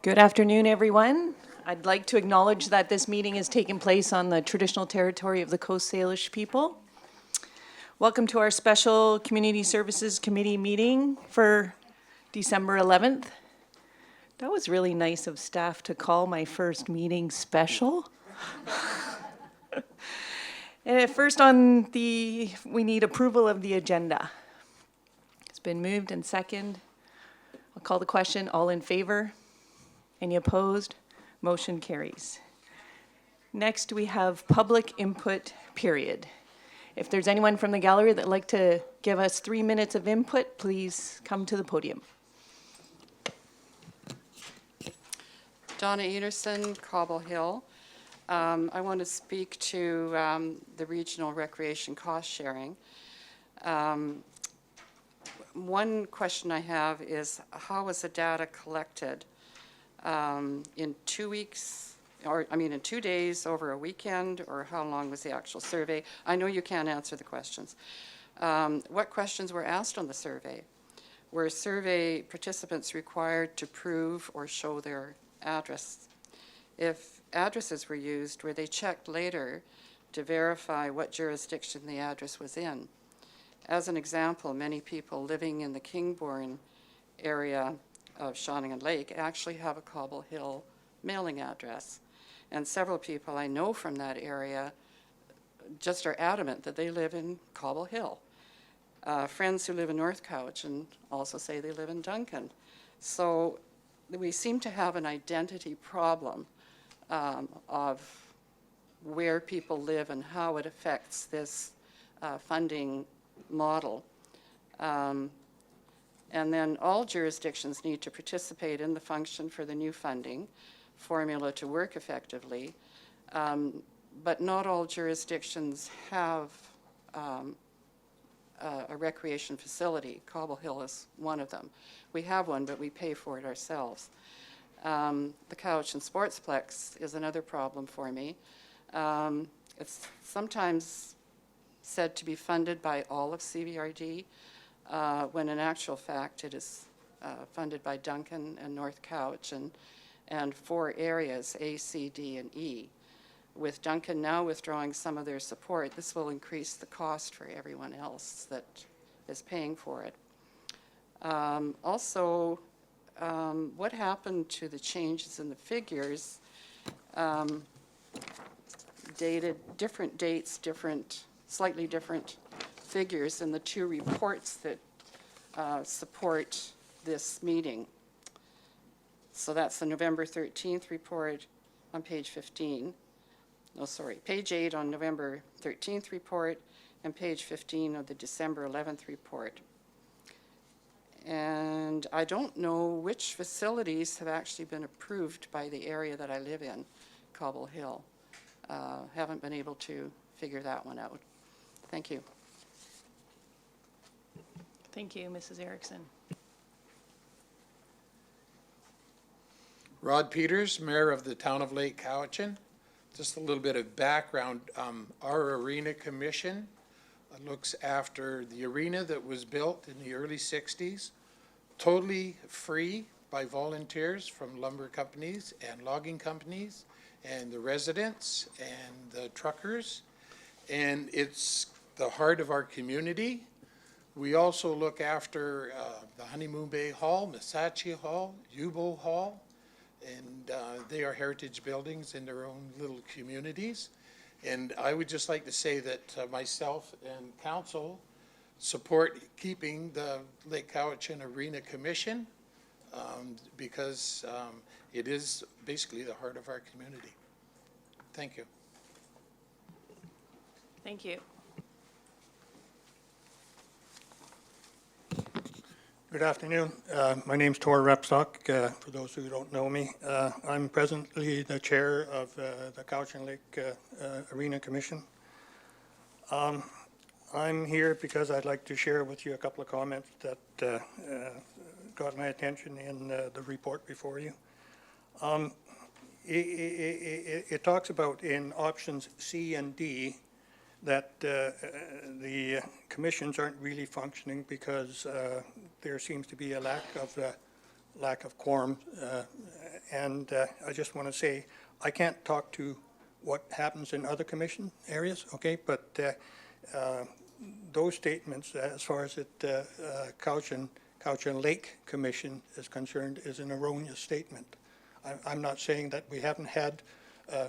Good afternoon, everyone. I'd like to acknowledge that this meeting is taking place on the traditional territory of the Coast Salish people. Welcome to our special Community Services Committee meeting for December 11th. That was really nice of staff to call my first meeting special. First we need approval of the agenda. It's been moved and second. I'll call the question. All in favor? Any opposed? Motion carries. Next, we have public input period. If there's anyone from the gallery that'd like to give us 3 minutes of input, please come to the podium. Donna Ederson, Cobble Hill. I want to speak to the regional recreation cost sharing. One question I have is, how was the data collected? In 2 weeks, in 2 days over a weekend, or how long was the actual survey? I know you can't answer the questions. What questions were asked on the survey? Were survey participants required to prove or show their address? If addresses were used, were they checked later to verify what jurisdiction the address was in? As an example, many people living in the Kingbourne area of Shawnigan Lake actually have a Cobble Hill mailing address. And several people I know from that area just are adamant that they live in Cobble Hill. Friends who live in North Cowichan also say they live in Duncan. So we seem to have an identity problem of where people live and how it affects this funding model. And then all jurisdictions need to participate in the function for the new funding formula to work effectively. But not all jurisdictions have a recreation facility. Cobble Hill is one of them. We have one, but we pay for it ourselves. The Cowichan Sportsplex is another problem for me. It's sometimes said to be funded by all of CVRD, when in actual fact it is funded by Duncan and North Cowichan and 4 areas, A, C, D, and E. With Duncan now withdrawing some of their support, this will increase the cost for everyone else that is paying for it. Also, what happened to the changes in the figures, dated different dates, slightly different figures in the 2 reports that support this meeting. So that's the November 13th report on page 15. No, sorry, page 8 on November 13th report and page 15 of the December 11th report. And I don't know which facilities have actually been approved by the area that I live in, Cobble Hill. Haven't been able to figure that one out. Thank you. Thank you, Mrs. Erickson. Rod Peters, Mayor of the Town of Lake Cowichan. Just a little bit of background. Our Arena Commission looks after the arena that was built in the early 60s, totally free by volunteers from lumber companies and logging companies and the residents and the truckers. And it's the heart of our community. We also look after the Honeymoon Bay Hall, Missachi Hall, Yubo Hall, and they are heritage buildings in their own little communities. And I would just like to say that myself and council support keeping the Lake Cowichan Arena Commission because it is basically the heart of our community. Thank you. Thank you. Good afternoon. My name's Tor Repstock, for those who don't know me. I'm presently the chair of the Cowichan Lake Arena Commission. I'm here because I'd like to share with you a couple of comments that got my attention in the report before you. It talks about in options C and D that the commissions aren't really functioning because there seems to be a lack of quorum And I just want to say, I can't talk to what happens in other commission areas, okay? But those statements, as far as the Cowichan Lake Commission is concerned, is an erroneous statement. I'm not saying that we haven't had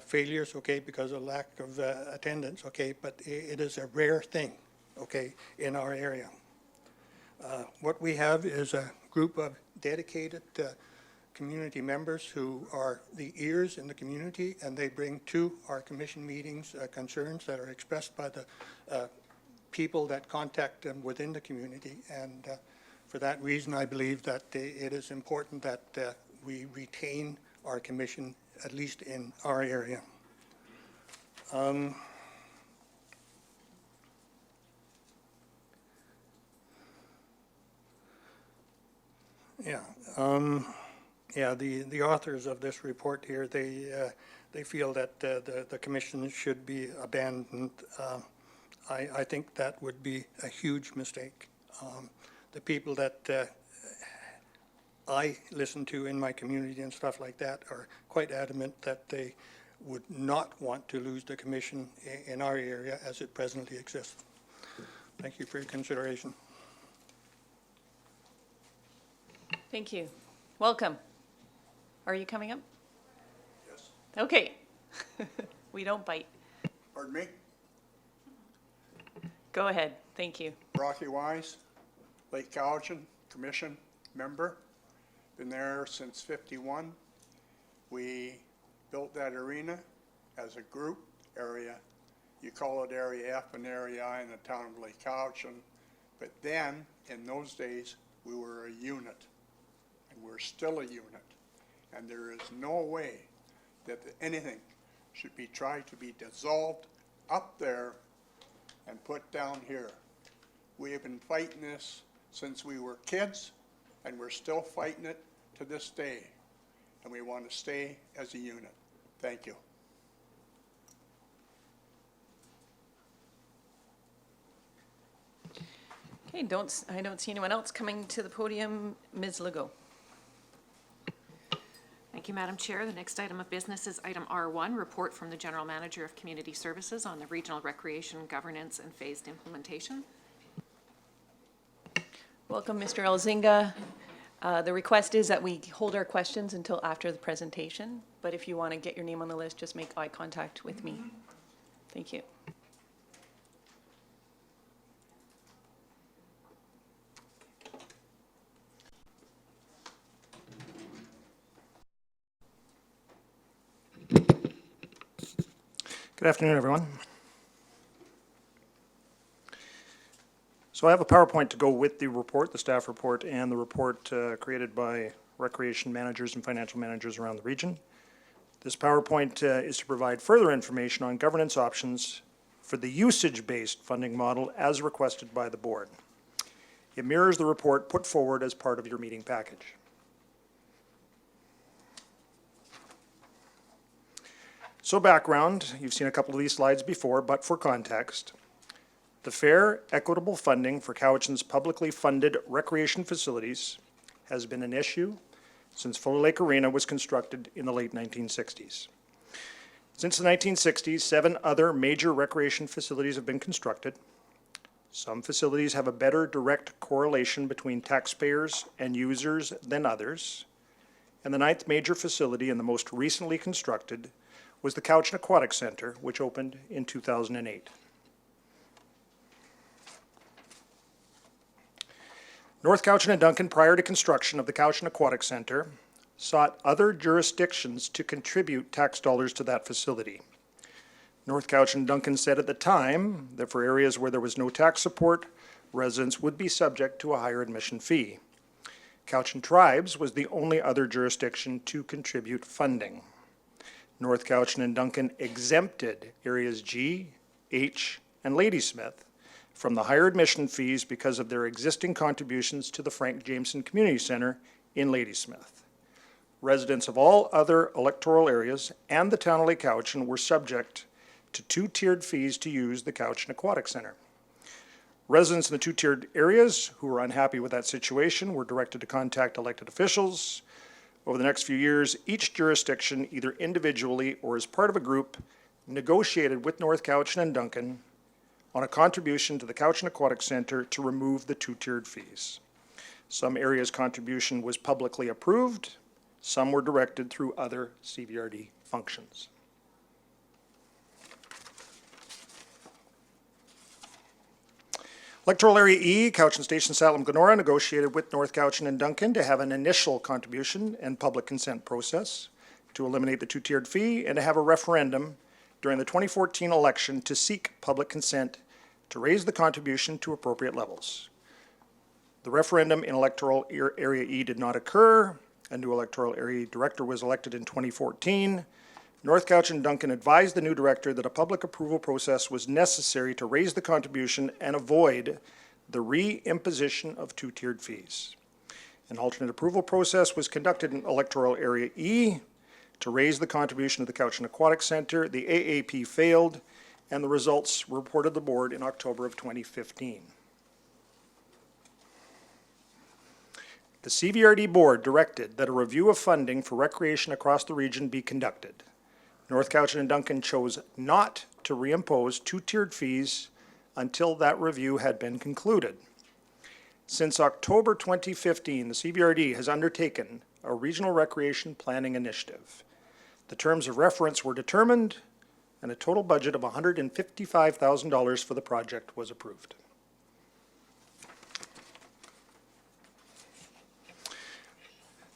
failures, okay, because of lack of attendance, okay, but it is a rare thing, okay, in our area. What we have is a group of dedicated community members who are the ears in the community, and they bring to our commission meetings concerns that are expressed by the people that contact them within the community. And for that reason, I believe that it is important that we retain our commission, at least in our area. The authors of this report here, they feel that the commission should be abandoned. I think that would be a huge mistake. The people that I listen to in my community and stuff like that are quite adamant that they would not want to lose the commission in our area as it presently exists. Thank you for your consideration. Thank you. Welcome. Are you coming up? Yes. Okay. We don't bite. Pardon me? Go ahead. Thank you. Rocky Wise, Lake Cowichan Commission member. Been there since '51. We built that arena as a group area. You call it Area F and Area I in the town of Lake Cowichan. But then, in those days, we were a unit. And we're still a unit. And there is no way that anything should be tried to be dissolved up there and put down here. We have been fighting this since we were kids, and we're still fighting it to this day. And we want to stay as a unit. Thank you. Okay, I don't see anyone else coming to the podium. Ms. Legault. Thank you, Madam Chair. The next item of business is item R1, report from the General Manager of Community Services on the Regional Recreation Governance and Phased Implementation. Welcome, Mr. Elzinga. The request is that we hold our questions until after the presentation, but if you want to get your name on the list, just make eye contact with me. Thank you. Good afternoon, everyone. So I have a PowerPoint to go with the report, the staff report, and the report created by recreation managers and financial managers around the region. This PowerPoint is to provide further information on governance options for the usage-based funding model as requested by the board. It mirrors the report put forward as part of your meeting package. So background, you've seen a couple of these slides before, but for context, the fair, equitable funding for Cowichan's publicly funded recreation facilities has been an issue since Fuller Lake Arena was constructed in the late 1960s. Since the 1960s, 7 other major recreation facilities have been constructed. Some facilities have a better direct correlation between taxpayers and users than others. And the 9th major facility and the most recently constructed was the Cowichan Aquatic Center, which opened in 2008. North Cowichan and Duncan, prior to construction of the Cowichan Aquatic Center, sought other jurisdictions to contribute tax dollars to that facility. North Cowichan and Duncan said at the time that for areas where there was no tax support, residents would be subject to a higher admission fee. Cowichan Tribes was the only other jurisdiction to contribute funding. North Cowichan and Duncan exempted areas G, H, and Ladysmith from the higher admission fees because of their existing contributions to the Frank Jameson Community Center in Ladysmith. Residents of all other electoral areas and the town of Lake Cowichan were subject to 2-tiered fees to use the Cowichan Aquatic Center. Residents in the 2-tiered areas who were unhappy with that situation were directed to contact elected officials, Over the next few years, each jurisdiction, either individually or as part of a group, negotiated with North Cowichan and Duncan on a contribution to the Cowichan Aquatic Center to remove the two-tiered fees. Some areas' contribution was publicly approved, some were directed through other CVRD functions. Electoral Area E, Cowichan Station, Salem, Glenora, negotiated with North Cowichan and Duncan to have an initial contribution and public consent process to eliminate the two-tiered fee and to have a referendum during the 2014 election to seek public consent to raise the contribution to appropriate levels. The referendum in Electoral Area E did not occur. A new Electoral Area Director was elected in 2014. North Cowichan and Duncan advised the new director that a public approval process was necessary to raise the contribution and avoid the re-imposition of two-tiered fees. An alternate approval process was conducted in Electoral Area E to raise the contribution to the Cowichan Aquatic Center. The AAP failed, and the results were reported to the board in October of 2015. The CVRD board directed that a review of funding for recreation across the region be conducted. North Cowichan and Duncan chose not to reimpose two-tiered fees until that review had been concluded. Since October 2015, the CVRD has undertaken a regional recreation planning initiative. The terms of reference were determined, and a total budget of $155,000 for the project was approved.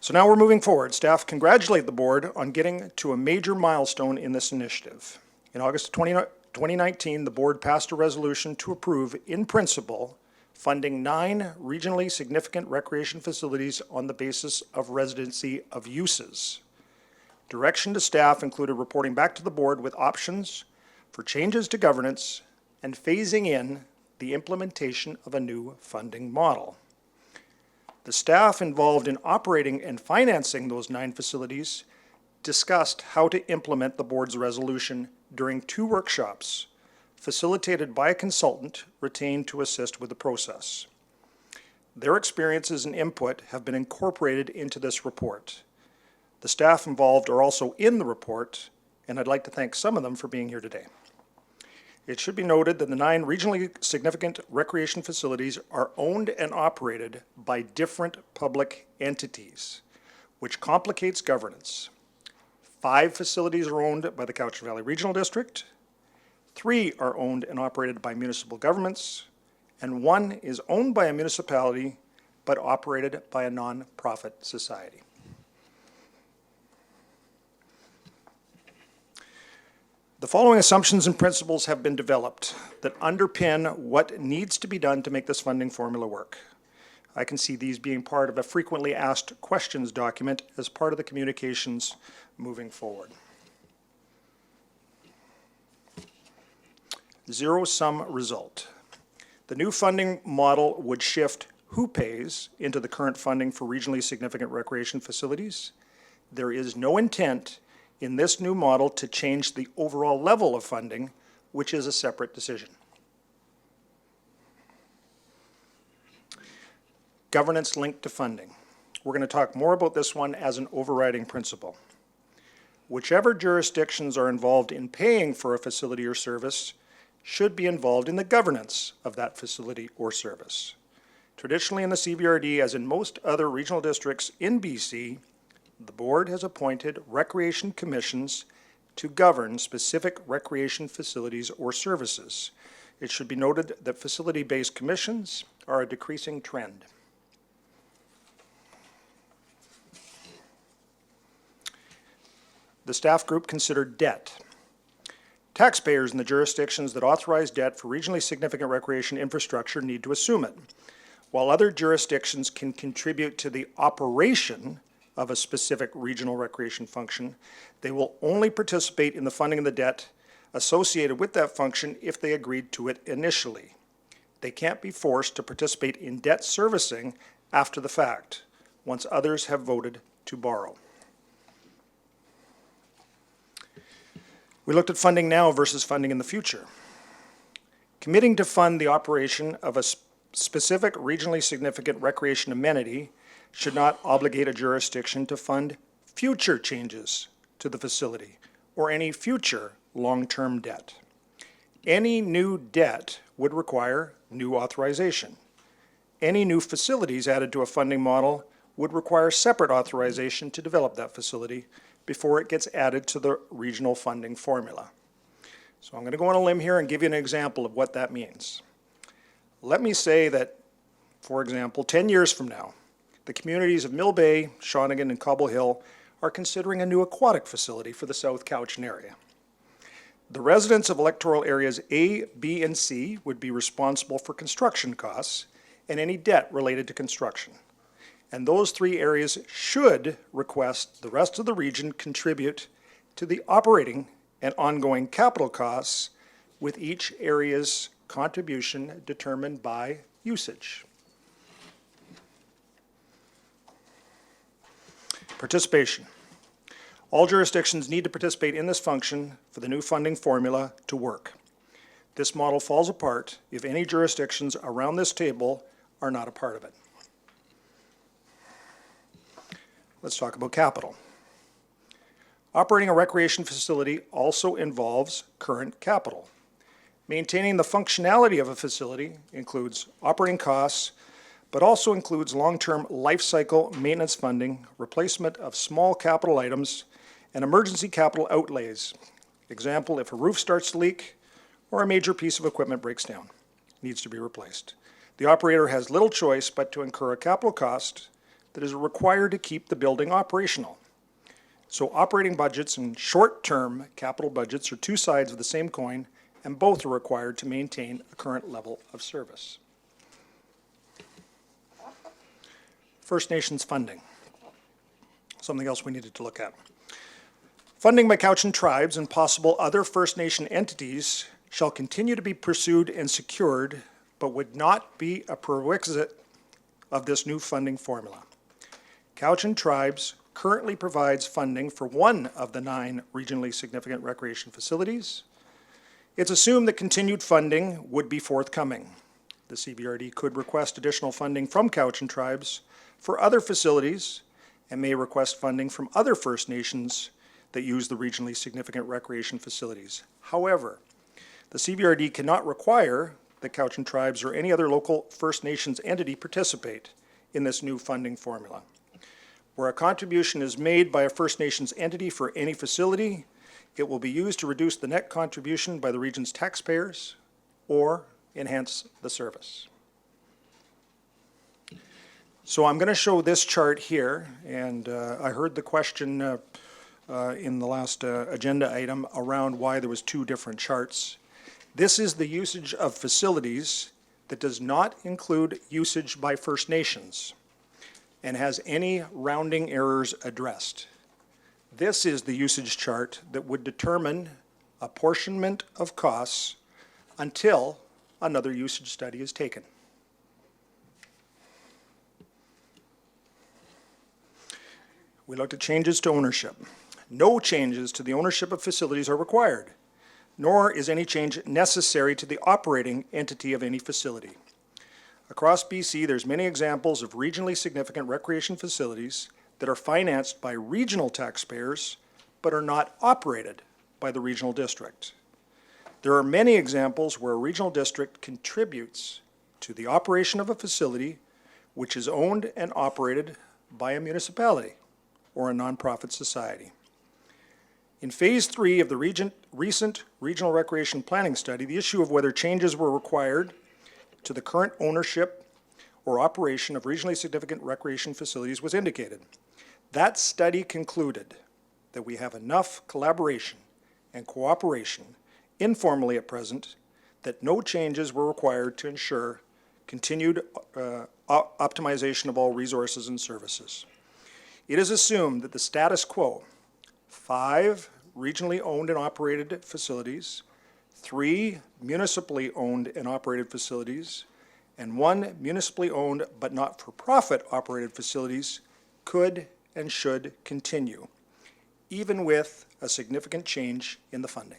So now we're moving forward. Staff congratulate the board on getting to a major milestone in this initiative. In August of 2019, the board passed a resolution to approve, in principle, funding 9 regionally significant recreation facilities on the basis of residency of uses. Direction to staff included reporting back to the board with options for changes to governance and phasing in the implementation of a new funding model. The staff involved in operating and financing those 9 facilities discussed how to implement the board's resolution during 2 workshops facilitated by a consultant retained to assist with the process. Their experiences and input have been incorporated into this report. The staff involved are also in the report, and I'd like to thank some of them for being here today. It should be noted that the 9 regionally significant recreation facilities are owned and operated by different public entities, which complicates governance. 5 facilities are owned by the Cowichan Valley Regional District, 3 are owned and operated by municipal governments, and 1 is owned by a municipality but operated by a non-profit society. The following assumptions and principles have been developed that underpin what needs to be done to make this funding formula work. I can see these being part of a frequently asked questions document as part of the communications moving forward. Zero-sum result. The new funding model would shift who pays into the current funding for regionally significant recreation facilities. There is no intent in this new model to change the overall level of funding, which is a separate decision. Governance linked to funding. We're going to talk more about this one as an overriding principle. Whichever jurisdictions are involved in paying for a facility or service should be involved in the governance of that facility or service. Traditionally in the CVRD, as in most other regional districts in BC, the board has appointed recreation commissions to govern specific recreation facilities or services. It should be noted that facility-based commissions are a decreasing trend. The staff group considered debt. Taxpayers in the jurisdictions that authorize debt for regionally significant recreation infrastructure need to assume it. While other jurisdictions can contribute to the operation of a specific regional recreation function, they will only participate in the funding of the debt associated with that function if they agreed to it initially. They can't be forced to participate in debt servicing after the fact, once others have voted to borrow. We looked at funding now versus funding in the future. Committing to fund the operation of a specific regionally significant recreation amenity should not obligate a jurisdiction to fund future changes to the facility or any future long-term debt. Any new debt would require new authorization. Any new facilities added to a funding model would require separate authorization to develop that facility before it gets added to the regional funding formula. So I'm going to go on a limb here and give you an example of what that means. Let me say that, for example, 10 years from now, the communities of Mill Bay, Shawnigan, and Cobble Hill are considering a new aquatic facility for the South Cowichan area. The residents of electoral areas A, B, and C would be responsible for construction costs and any debt related to construction. And those three areas should request the rest of the region contribute to the operating and ongoing capital costs, with each area's contribution determined by usage. Participation. All jurisdictions need to participate in this function for the new funding formula to work. This model falls apart if any jurisdictions around this table are not a part of it. Let's talk about capital. Operating a recreation facility also involves current capital. Maintaining the functionality of a facility includes operating costs, but also includes long-term life cycle maintenance funding, replacement of small capital items, and emergency capital outlays. Example, if a roof starts to leak or a major piece of equipment breaks down, needs to be replaced. The operator has little choice but to incur a capital cost that is required to keep the building operational. So operating budgets and short-term capital budgets are two sides of the same coin, and both are required to maintain a current level of service. First Nations funding. Something else we needed to look at. Funding by Cowichan tribes and possible other First Nation entities shall continue to be pursued and secured, but would not be a prerequisite of this new funding formula. Cowichan Tribes currently provides funding for one of the 9 regionally significant recreation facilities. It's assumed that continued funding would be forthcoming. The CBRD could request additional funding from Cowichan Tribes for other facilities and may request funding from other First Nations that use the regionally significant recreation facilities. However, the CBRD cannot require that Cowichan Tribes or any other local First Nations entity participate in this new funding formula. Where a contribution is made by a First Nations entity for any facility, it will be used to reduce the net contribution by the region's taxpayers or enhance the service. So I'm going to show this chart here, and I heard the question in the last agenda item around why there was 2 different charts. This is the usage of facilities that does not include usage by First Nations and has any rounding errors addressed. This is the usage chart that would determine apportionment of costs until another usage study is taken. We looked at changes to ownership. No changes to the ownership of facilities are required, nor is any change necessary to the operating entity of any facility. Across BC, there's many examples of regionally significant recreation facilities that are financed by regional taxpayers but are not operated by the regional district. There are many examples where a regional district contributes to the operation of a facility which is owned and operated by a municipality or a nonprofit society. In Phase 3 of the recent Regional Recreation Planning Study, the issue of whether changes were required to the current ownership or operation of regionally significant recreation facilities was indicated. That study concluded that we have enough collaboration and cooperation informally at present that no changes were required to ensure continued optimization of all resources and services. It is assumed that the status quo, 5 regionally owned and operated facilities, 3 municipally owned and operated facilities, and 1 municipally owned but not-for-profit operated facilities could and should continue, even with a significant change in the funding.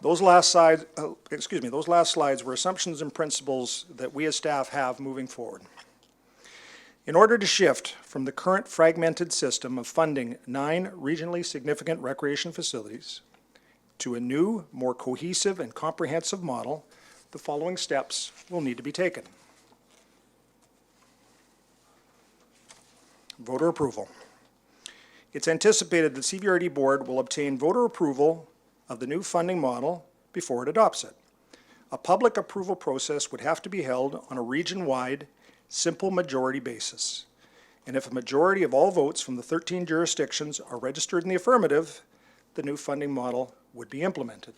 Those last slides, those last slides were assumptions and principles that we as staff have moving forward. In order to shift from the current fragmented system of funding 9 regionally significant recreation facilities to a new, more cohesive and comprehensive model, the following steps will need to be taken. Voter approval. It's anticipated the CVRD board will obtain voter approval of the new funding model before it adopts it. A public approval process would have to be held on a region-wide, simple majority basis. And if a majority of all votes from the 13 jurisdictions are registered in the affirmative, the new funding model would be implemented.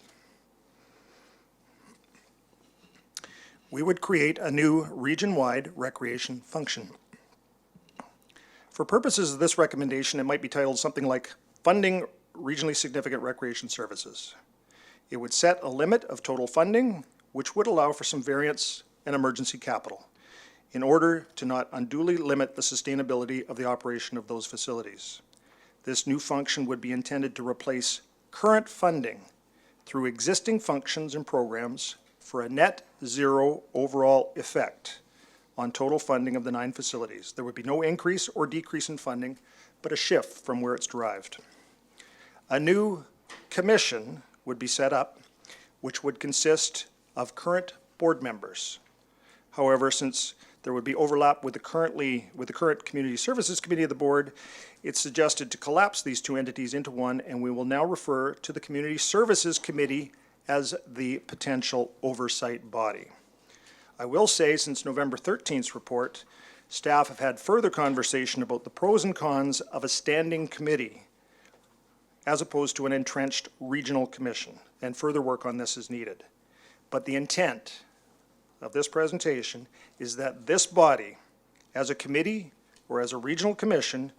We would create a new region-wide recreation function. For purposes of this recommendation, it might be titled something like Funding Regionally Significant Recreation Services. It would set a limit of total funding, which would allow for some variance and emergency capital in order to not unduly limit the sustainability of the operation of those facilities. This new function would be intended to replace current funding through existing functions and programs for a net zero overall effect on total funding of the 9 facilities. There would be no increase or decrease in funding, but a shift from where it's derived. A new commission would be set up, which would consist of current board members. However, since there would be overlap with the current Community Services Committee of the board, it's suggested to collapse these 2 entities into one, and we will now refer to the Community Services Committee as the potential oversight body. I will say, since November 13th's report, staff have had further conversation about the pros and cons of a standing committee as opposed to an entrenched regional commission, and further work on this is needed. But the intent of this presentation is that this body, as a committee or as a regional commission,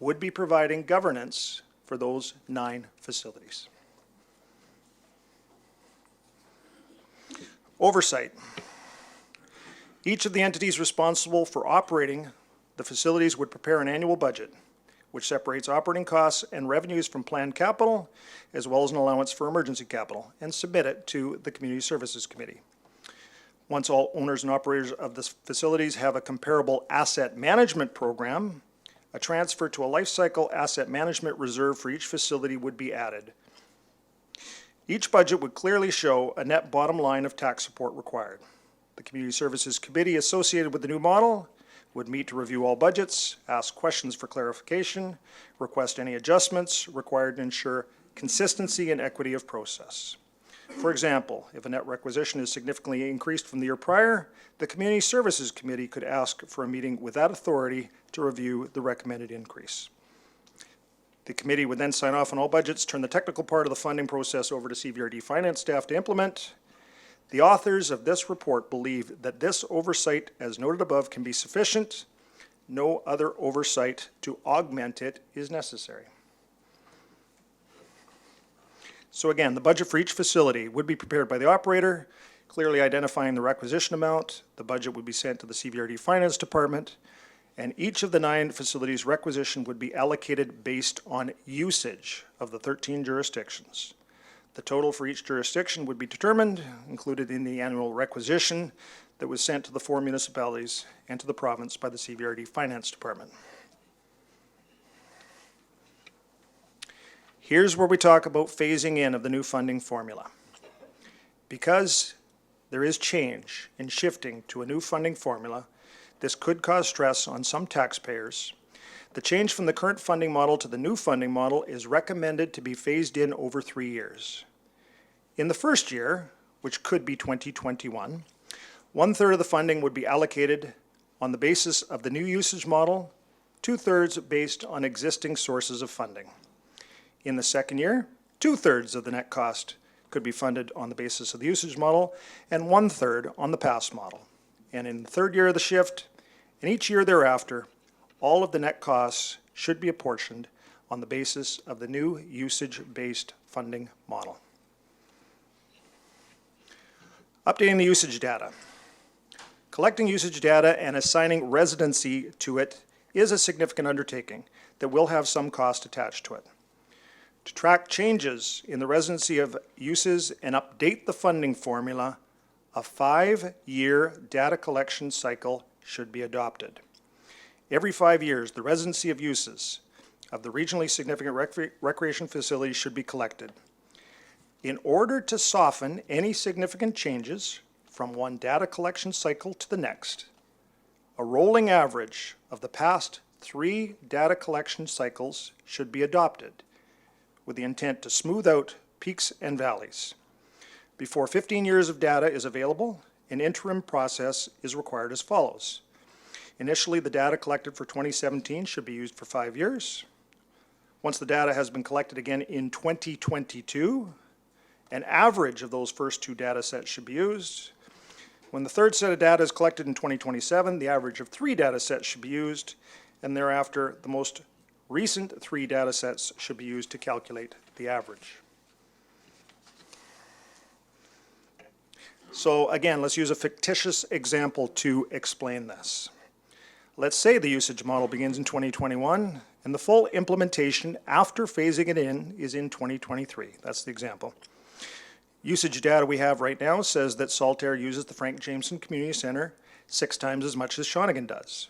would be providing governance for those 9 facilities. Oversight. Each of the entities responsible for operating the facilities would prepare an annual budget, which separates operating costs and revenues from planned capital, as well as an allowance for emergency capital, and submit it to the Community Services Committee. Once all owners and operators of the facilities have a comparable asset management program, a transfer to a life cycle asset management reserve for each facility would be added. Each budget would clearly show a net bottom line of tax support required. The Community Services Committee associated with the new model would meet to review all budgets, ask questions for clarification, request any adjustments required to ensure consistency and equity of process. For example, if a net requisition is significantly increased from the year prior, the Community Services Committee could ask for a meeting with that authority to review the recommended increase. The committee would then sign off on all budgets, turn the technical part of the funding process over to CVRD finance staff to implement. The authors of this report believe that this oversight, as noted above, can be sufficient. No other oversight to augment it is necessary. So again, the budget for each facility would be prepared by the operator, clearly identifying the requisition amount. The budget would be sent to the CVRD Finance Department, and each of the 9 facilities' requisition would be allocated based on usage of the 13 jurisdictions. The total for each jurisdiction would be determined, included in the annual requisition that was sent to the 4 municipalities and to the province by the CVRD Finance Department. Here's where we talk about phasing in of the new funding formula. Because there is change in shifting to a new funding formula, this could cause stress on some taxpayers. The change from the current funding model to the new funding model is recommended to be phased in over 3 years. In the first year, which could be 2021, 1/3 of the funding would be allocated on the basis of the new usage model, 2/3 based on existing sources of funding. In the second year, 2/3 of the net cost could be funded on the basis of the usage model, and 1/3 on the past model. And in the third year of the shift, and each year thereafter, all of the net costs should be apportioned on the basis of the new usage-based funding model. Updating the usage data. Collecting usage data and assigning residency to it is a significant undertaking that will have some cost attached to it. To track changes in the residency of uses and update the funding formula, a 5-year data collection cycle should be adopted. Every 5 years, the residency of uses of the regionally significant recreation facilities should be collected. In order to soften any significant changes from one data collection cycle to the next, a rolling average of the past 3 data collection cycles should be adopted with the intent to smooth out peaks and valleys. Before 15 years of data is available, an interim process is required as follows. Initially, the data collected for 2017 should be used for 5 years. Once the data has been collected again in 2022, an average of those first 2 data sets should be used. When the third set of data is collected in 2027, the average of 3 data sets should be used, and thereafter, the most recent 3 data sets should be used to calculate the average. So again, let's use a fictitious example to explain this. Let's say the usage model begins in 2021 and the full implementation after phasing it in is in 2023. That's the example. Usage data we have right now says that Saltair uses the Frank Jameson Community Center 6 times as much as Shawnigan does.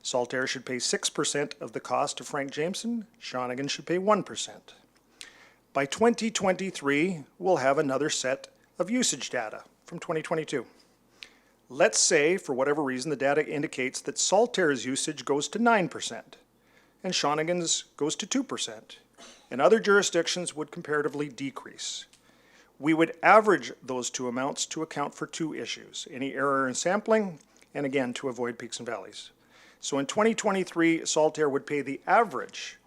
Saltair should pay 6% of the cost of Frank Jameson. Shawnigan should pay 1%. By 2023, we'll have another set of usage data from 2022. Let's say, for whatever reason, the data indicates that Saltair's usage goes to 9% and Shawnigan's goes to 2%, and other jurisdictions would comparatively decrease. We would average those 2 amounts to account for 2 issues, any error in sampling, and again, to avoid peaks and valleys. So in 2023, Saltair would pay the average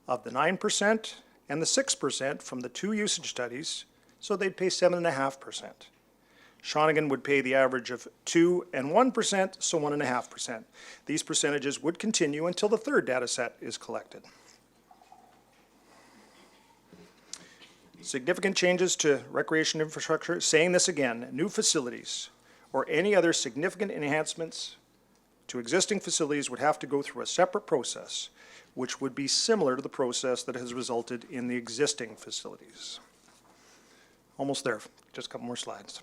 of the 9% and the 6% from the 2 usage studies, so they'd pay 7.5%. Shawnigan would pay the average of 2 and 1%, so 1.5%. These percentages would continue until the 3rd data set is collected. Significant changes to recreation infrastructure, saying this again, new facilities or any other significant enhancements to existing facilities would have to go through a separate process, which would be similar to the process that has resulted in the existing facilities. Almost there, just a couple more slides.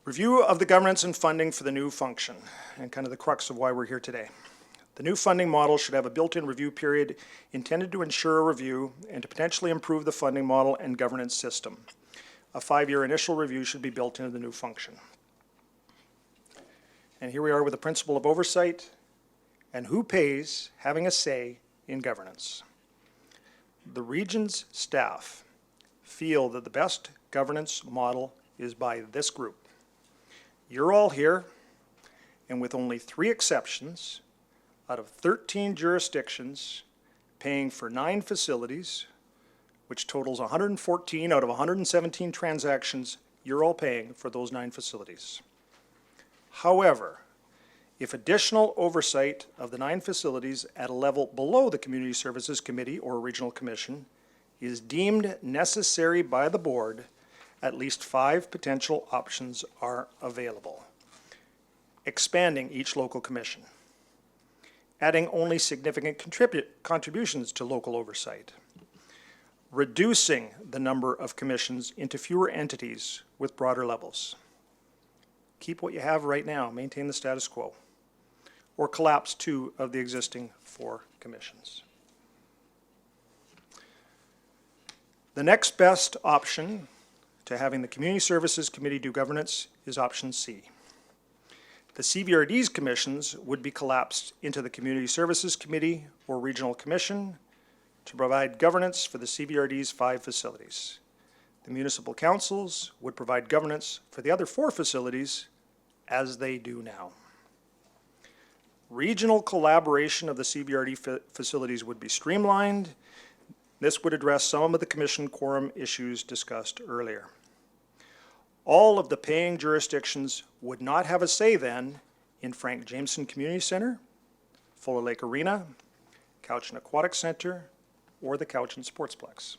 Review of the governance and funding for the new function, and kind of the crux of why we're here today. The new funding model should have a built-in review period intended to ensure a review and to potentially improve the funding model and governance system. A 5-year initial review should be built into the new function. And here we are with the principle of oversight and who pays having a say in governance. The region's staff feel that the best governance model is by this group. You're all here, and with only 3 exceptions, out of 13 jurisdictions, paying for 9 facilities, which totals 114 out of 117 transactions, you're all paying for those 9 facilities. However, if additional oversight of the 9 facilities at a level below the Community Services Committee or Regional Commission is deemed necessary by the board, at least 5 potential options are available. Expanding each local commission. Adding only significant contributions to local oversight. Reducing the number of commissions into fewer entities with broader levels. Keep what you have right now, maintain the status quo. Or collapse 2 of the existing 4 commissions. The next best option to having the Community Services Committee do governance is option C. The CVRD's commissions would be collapsed into the Community Services Committee or Regional Commission to provide governance for the CVRD's 5 facilities. The municipal councils would provide governance for the other 4 facilities as they do now. Regional collaboration of the CVRD facilities would be streamlined. This would address some of the commission quorum issues discussed earlier. All of the paying jurisdictions would not have a say then in Frank Jameson Community Center, Fuller Lake Arena, Cowichan Aquatic Center, or the Cowichan Sportsplex.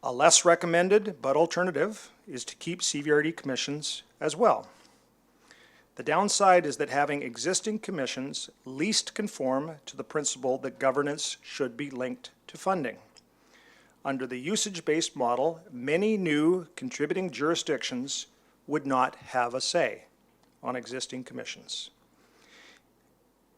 A less recommended but alternative is to keep CVRD commissions as well. The downside is that having existing commissions least conform to the principle that governance should be linked to funding. Under the usage-based model, many new contributing jurisdictions would not have a say on existing commissions.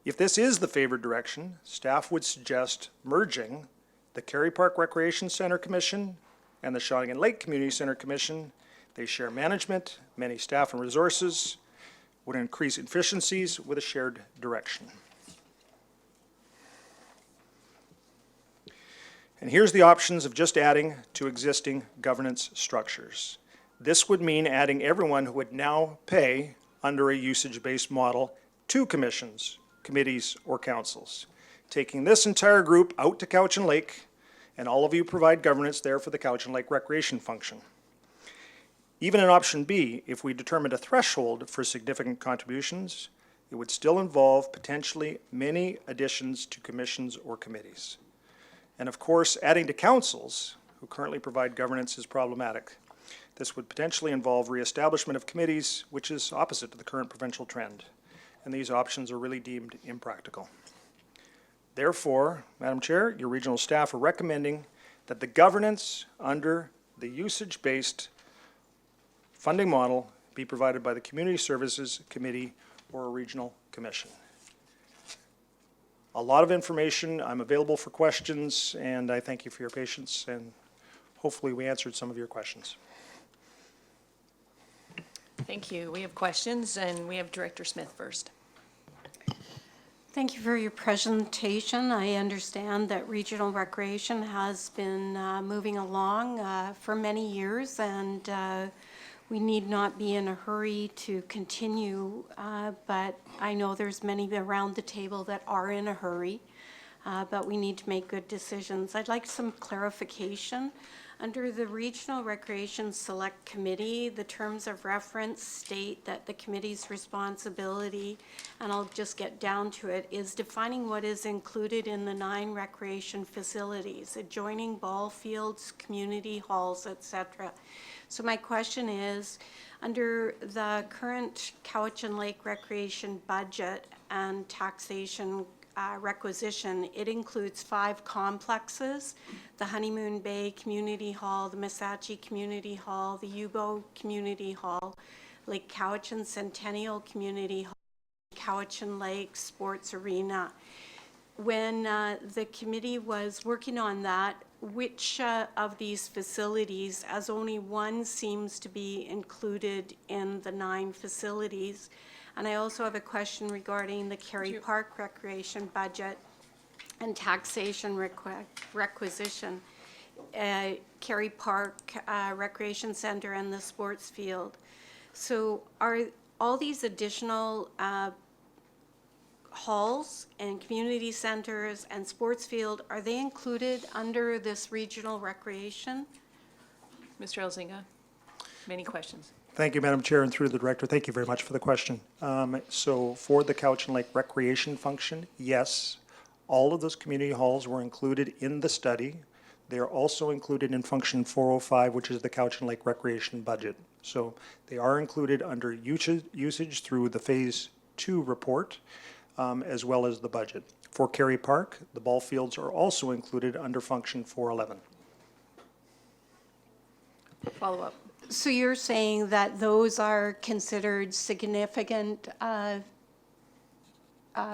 If this is the favored direction, staff would suggest merging the Kerry Park Recreation Center Commission and the Shawnigan Lake Community Center Commission. They share management, many staff and resources, would increase efficiencies with a shared direction. And here's the options of just adding to existing governance structures. This would mean adding everyone who would now pay under a usage-based model to commissions, committees, or councils. Taking this entire group out to Cowichan Lake, and all of you provide governance there for the Cowichan Lake recreation function. Even in option B, if we determined a threshold for significant contributions, it would still involve potentially many additions to commissions or committees. And of course, adding to councils, who currently provide governance, is problematic. This would potentially involve reestablishment of committees, which is opposite to the current provincial trend. And these options are really deemed impractical. Therefore, Madam Chair, your regional staff are recommending that the governance under the usage-based funding model be provided by the Community Services Committee or a regional commission. A lot of information. I'm available for questions, and I thank you for your patience, and hopefully we answered some of your questions. Thank you. We have questions, and we have Director Smith first. Thank you for your presentation. I understand that regional recreation has been moving along for many years, and we need not be in a hurry to continue, but I know there's many around the table that are in a hurry, but we need to make good decisions. I'd like some clarification. Under the Regional Recreation Select Committee, the terms of reference state that the committee's responsibility, and I'll just get down to it, is defining what is included in the 9 recreation facilities, adjoining ball fields, community halls, etc. So my question is, under the current Cowichan Lake Recreation budget and taxation requisition, it includes 5 complexes: the Honeymoon Bay Community Hall, the Missachi Community Hall, the Yubo Community Hall, Lake Cowichan Centennial Community Hall, Cowichan Lake Sports Arena. When the committee was working on that, which of these facilities, as only one seems to be included in the 9 facilities? And I also have a question regarding the Kerry Park Recreation budget and taxation requisition. Kerry Park Recreation Center and the sports field. So are all these additional halls and community centers and sports field, are they included under this regional recreation? Mr. Elzinga, many questions. Thank you, Madam Chair, and through the Director, thank you very much for the question. So for the Cowichan Lake recreation function, yes, all of those community halls were included in the study. They are also included in function 405, which is the Cowichan Lake recreation budget. So they are included under usage through the Phase 2 report, as well as the budget. For Kerry Park, the ball fields are also included under function 411. Follow up. So you're saying that those are considered significant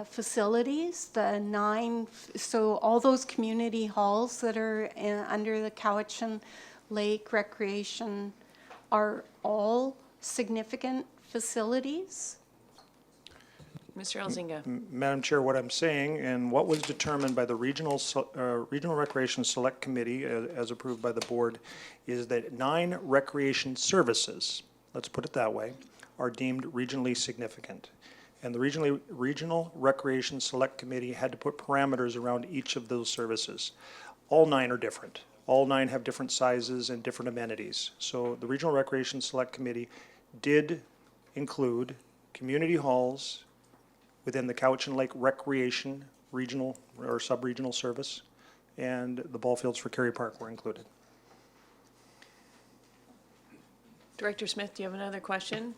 facilities, the 9, so all those community halls that are under the Cowichan Lake Recreation are all significant facilities? Mr. Elzinga. Madam Chair, what I'm saying, and what was determined by the Regional Recreation Select Committee, as approved by the board, is that 9 recreation services, let's put it that way, are deemed regionally significant. And the Regional Recreation Select Committee had to put parameters around each of those services. All 9 are different. All 9 have different sizes and different amenities. So the Regional Recreation Select Committee did include community halls within the Cowichan Lake Recreation Regional or Sub-Regional Service, and the ball fields for Kerry Park were included. Director Smith, do you have another question?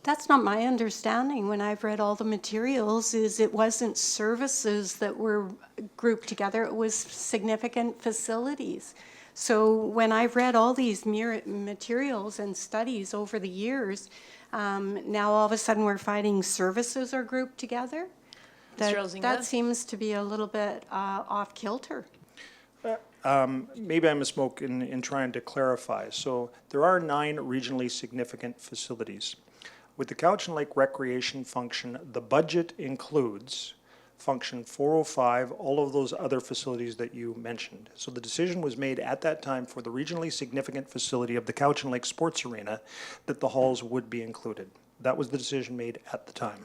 That's not my understanding when I've read all the materials, is it wasn't services that were grouped together, it was significant facilities. So when I've read all these materials and studies over the years, now all of a sudden we're finding services are grouped together? Mr. Elzinga? That seems to be a little bit off kilter. Maybe I misspoke in trying to clarify. So there are 9 regionally significant facilities. With the Cowichan Lake Recreation function, the budget includes function 405, all of those other facilities that you mentioned. So the decision was made at that time for the regionally significant facility of the Cowichan Lake Sports Arena that the halls would be included. That was the decision made at the time.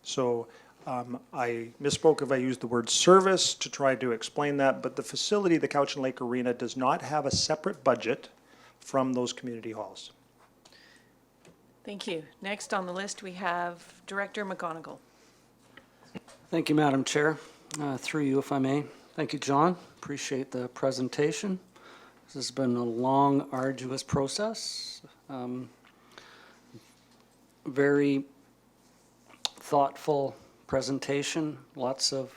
So I misspoke if I used the word service to try to explain that, but the facility, the Cowichan Lake Arena, does not have a separate budget from those community halls. Thank you. Next on the list, we have Director McGonigal. Thank you, Madam Chair. Through you, if I may. Thank you, John. Appreciate the presentation. This has been a long, arduous process. Very thoughtful presentation. Lots of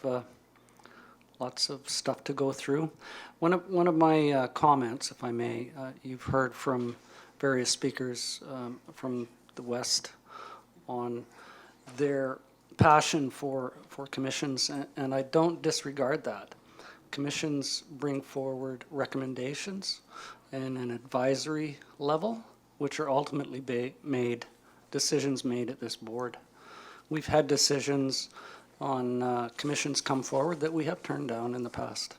stuff to go through. One of my comments, if I may, you've heard from various speakers from the West on their passion for commissions, and I don't disregard that. Commissions bring forward recommendations and an advisory level, which are ultimately decisions made at this board. We've had decisions on commissions come forward that we have turned down in the past.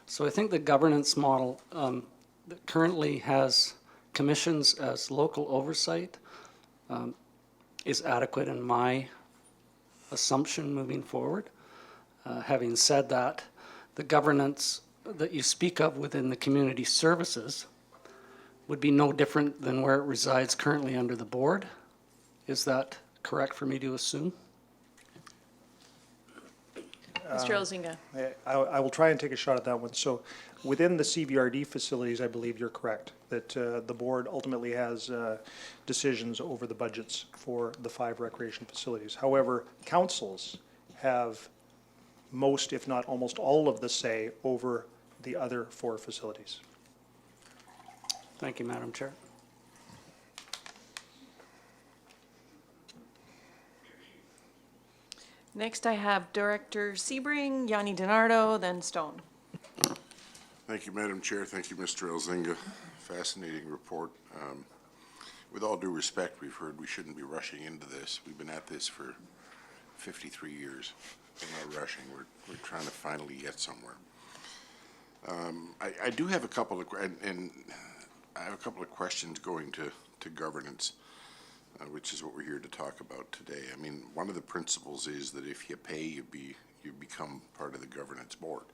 So I think the governance model that currently has commissions as local oversight is adequate in my assumption moving forward. Having said that, the governance that you speak of within the community services would be no different than where it resides currently under the board. Is that correct for me to assume? Mr. Elzinga? I will try and take a shot at that one. So within the CVRD facilities, I believe you're correct, that the board ultimately has decisions over the budgets for the 5 recreation facilities. However, councils have most, if not almost all of the say over the other 4 facilities. Thank you, Madam Chair. Next, I have Director Sebring, Yanni DiNardo, then Stone. Thank you, Madam Chair. Thank you, Mr. Elzinga. Fascinating report. With all due respect, we've heard we shouldn't be rushing into this. We've been at this for 53 years. We're not rushing. We're trying to finally get somewhere. I do have a couple of, and I have a couple of questions going to governance, which is what we're here to talk about today. I mean, one of the principles is that if you pay, you become part of the governance board.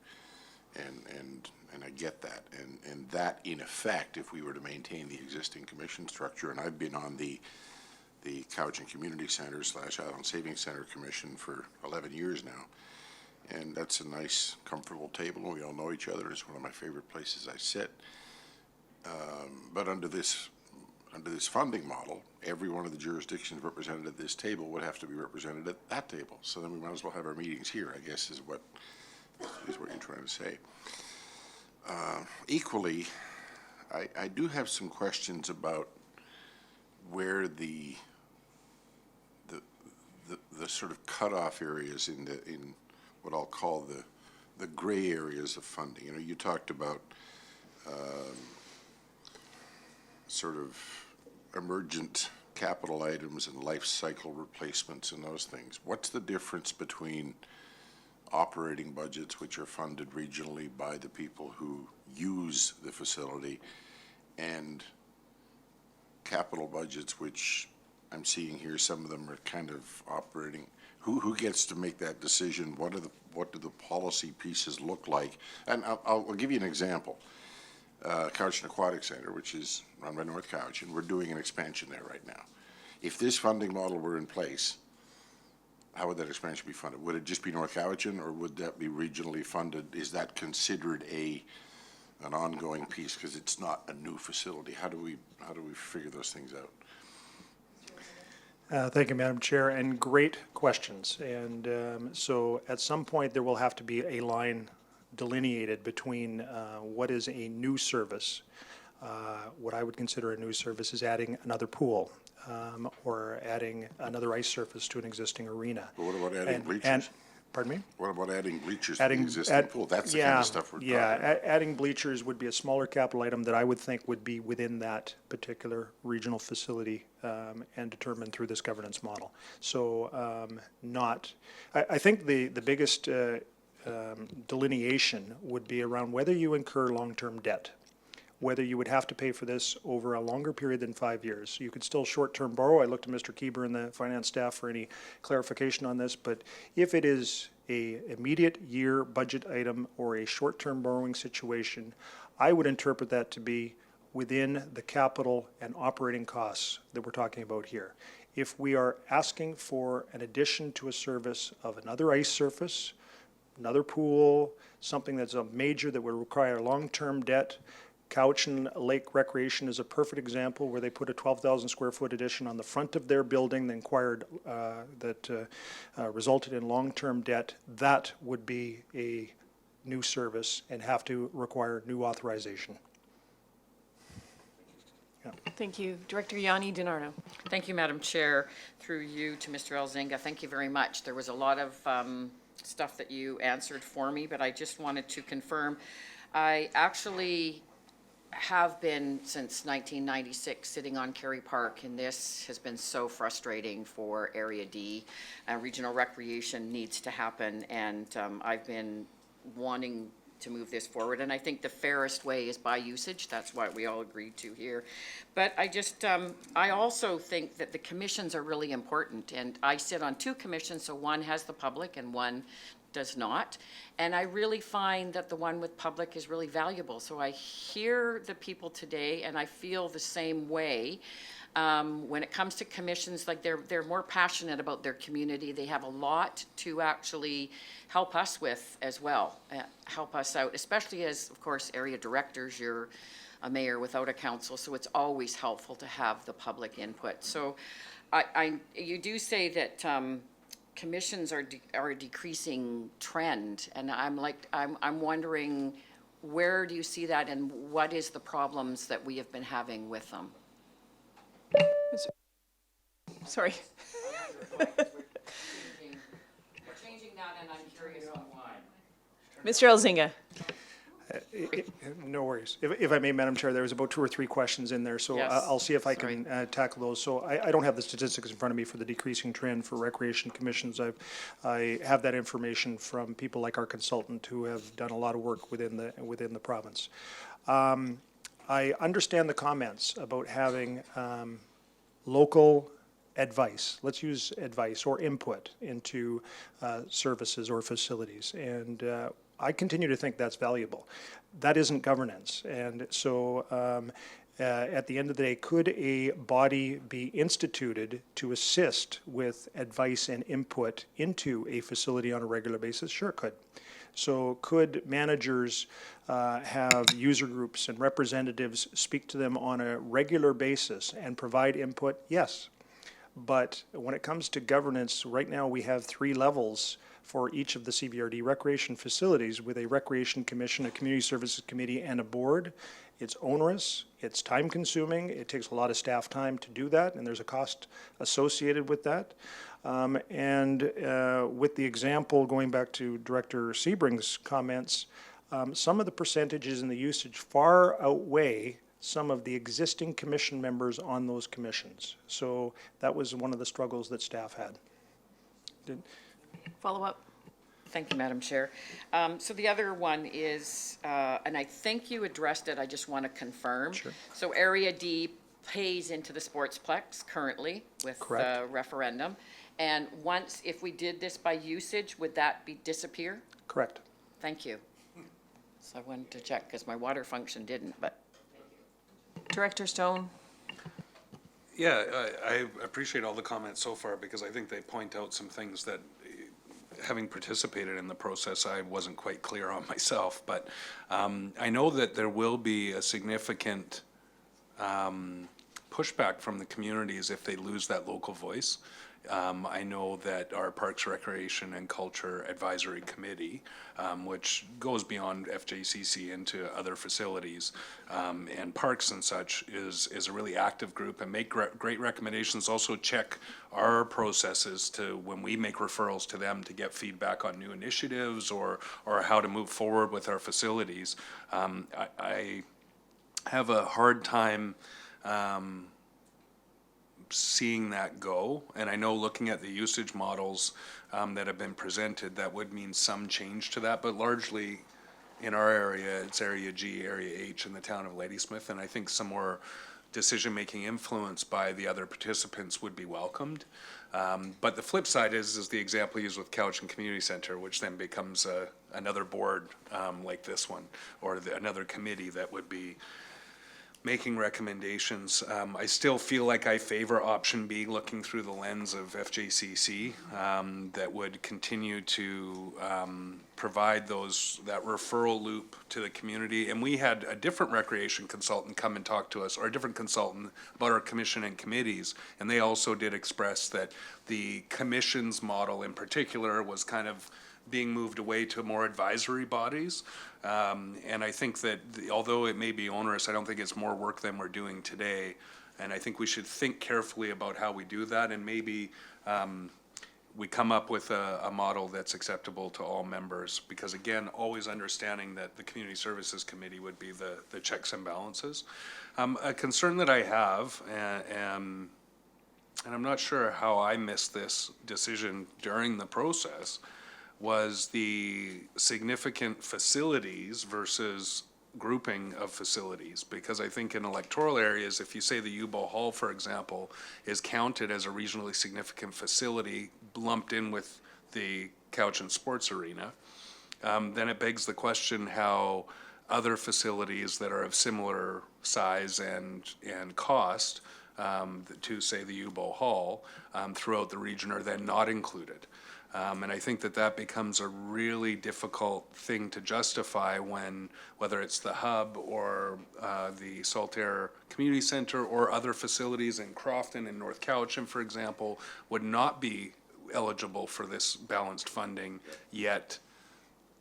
And I get that. And that, in effect, if we were to maintain the existing commission structure, and I've been on the Cowichan Community Center / Island Savings Center Commission for 11 years now, and that's a nice, comfortable table, and we all know each other. It's one of my favorite places I sit. But under this funding model, every one of the jurisdictions represented at this table would have to be represented at that table. So then we might as well have our meetings here, I guess, is what you're trying to say. Equally, I do have some questions about where the sort of cutoff areas in what I'll call the gray areas of funding. You know, you talked about sort of emergent capital items and life cycle replacements and those things. What's the difference between operating budgets, which are funded regionally by the people who use the facility, and capital budgets, which I'm seeing here, some of them are kind of operating? Who gets to make that decision? What do the policy pieces look like? And I'll give you an example. Cowichan Aquatic Center, which is run by North Cowichan, we're doing an expansion there right now. If this funding model were in place, how would that expansion be funded? Would it just be North Cowichan, or would that be regionally funded? Is that considered an ongoing piece because it's not a new facility? How do we figure those things out? Thank you, Madam Chair, and great questions. And so at some point, there will have to be a line delineated between what is a new service. What I would consider a new service is adding another pool or adding another ice surface to an existing arena. But what about adding And- bleachers? and- Pardon me? What about adding bleachers to the Adding, existing pool? That's the kind of stuff we're talking about. Adding bleachers would be a smaller capital item that I would think would be within that particular regional facility and determined through this governance model. So I think the biggest delineation would be around whether you incur long-term debt, whether you would have to pay for this over a longer period than 5 years. You could still short-term borrow. I looked to Mr. Keeber and the finance staff for any clarification on this, but if it is a immediate year budget item or a short-term borrowing situation, I would interpret that to be within the capital and operating costs that we're talking about here. If we are asking for an addition to a service of another ice surface, another pool, something that's a major that would require long-term debt, Cowichan Lake Recreation is a perfect example where they put a 12,000 square foot addition on the front of their building that resulted in long-term debt. That would be a new service and have to require new authorization. Thank you. Director Yanni DiNardo. Thank you, Madam Chair. Through you to Mr. Elzinga, thank you very much. There was a lot of stuff that you answered for me, but I just wanted to confirm. I actually have been since 1996 sitting on Kerry Park, and this has been so frustrating for Area D. Regional recreation needs to happen, and I've been wanting to move this forward, and I think the fairest way is by usage. That's what we all agreed to here. But I also think that the commissions are really important, and I sit on two commissions, so one has the public and one does not. And I really find that the one with public is really valuable. So I hear the people today, and I feel the same way. When it comes to commissions, like they're more passionate about their community. They have a lot to actually help us with as well, help us out, especially as, of course, area directors. You're a mayor without a council, so it's always helpful to have the public input. So you do say that commissions are a decreasing trend, and I'm wondering, where do you see that, and what is the problems that we have been having with them? Sorry. We're changing that, and I'm curious on why. Mr. Elzinga. No worries. If I may, Madam Chair, there was about 2 or 3 questions in there, so Yes. I'll see if I can tackle those. So I don't have the statistics in front of me for the decreasing trend for recreation commissions. I have that information from people like our consultant who have done a lot of work within the province. I understand the comments about having local advice, let's use advice or input into services or facilities. And I continue to think that's valuable. That isn't governance. And so at the end of the day, could a body be instituted to assist with advice and input into a facility on a regular basis? Sure, it could. So could managers have user groups and representatives speak to them on a regular basis and provide input? Yes. But when it comes to governance, right now we have 3 levels for each of the CVRD recreation facilities with a recreation commission, a community services committee, and a board. It's onerous, it's time consuming, it takes a lot of staff time to do that, and there's a cost associated with that. With the example, going back to Director Sebring's comments, some of the percentages in the usage far outweigh some of the existing commission members on those commissions. So that was one of the struggles that staff had. Follow up. Thank you, Madam Chair. So the other one is, and I think you addressed it, I just want to confirm. Sure. So Area D pays into the Sportsplex currently with the Correct. referendum. And once, if we did this by usage, would that disappear? Correct. Thank you. So I wanted to check because my water function didn't, but. Director Stone. Yeah, I appreciate all the comments so far because I think they point out some things that, having participated in the process, I wasn't quite clear on myself. But I know that there will be a significant pushback from the communities if they lose that local voice. I know that our Parks, Recreation, and Culture Advisory Committee, which goes beyond FJCC into other facilities and parks and such, is a really active group and make great recommendations. Also check our processes to when we make referrals to them to get feedback on new initiatives or how to move forward with our facilities. I have a hard time seeing that go. And I know looking at the usage models that have been presented, that would mean some change to that, but largely in our area, it's Area G, Area H in the town of Ladysmith, and I think some more decision-making influence by the other participants would be welcomed. But the flip side is the example used with Cowichan Community Center, which then becomes another board like this one, or another committee that would be making recommendations. I still feel like I favor option B, looking through the lens of FJCC, that would continue to provide that referral loop to the community. And we had a different recreation consultant come and talk to us, or a different consultant about our commission and committees. And they also did express that the commission's model in particular was kind of being moved away to more advisory bodies. And I think that although it may be onerous, I don't think it's more work than we're doing today. And I think we should think carefully about how we do that, and maybe we come up with a model that's acceptable to all members. Because again, always understanding that the Community Services Committee would be the checks and balances. A concern that I have, and I'm not sure how I missed this decision during the process, was the significant facilities versus grouping of facilities. Because I think in electoral areas, if you say the U-Boat Hall, for example, is counted as a regionally significant facility lumped in with the Cowichan Sports Arena, then it begs the question how other facilities that are of similar size and cost to, say, the U-Boat Hall throughout the region are then not included. And I think that becomes a really difficult thing to justify when, whether it's the hub or the Saltaire Community Center or other facilities in Crofton and North Cowichan, for example, would not be eligible for this balanced funding, yet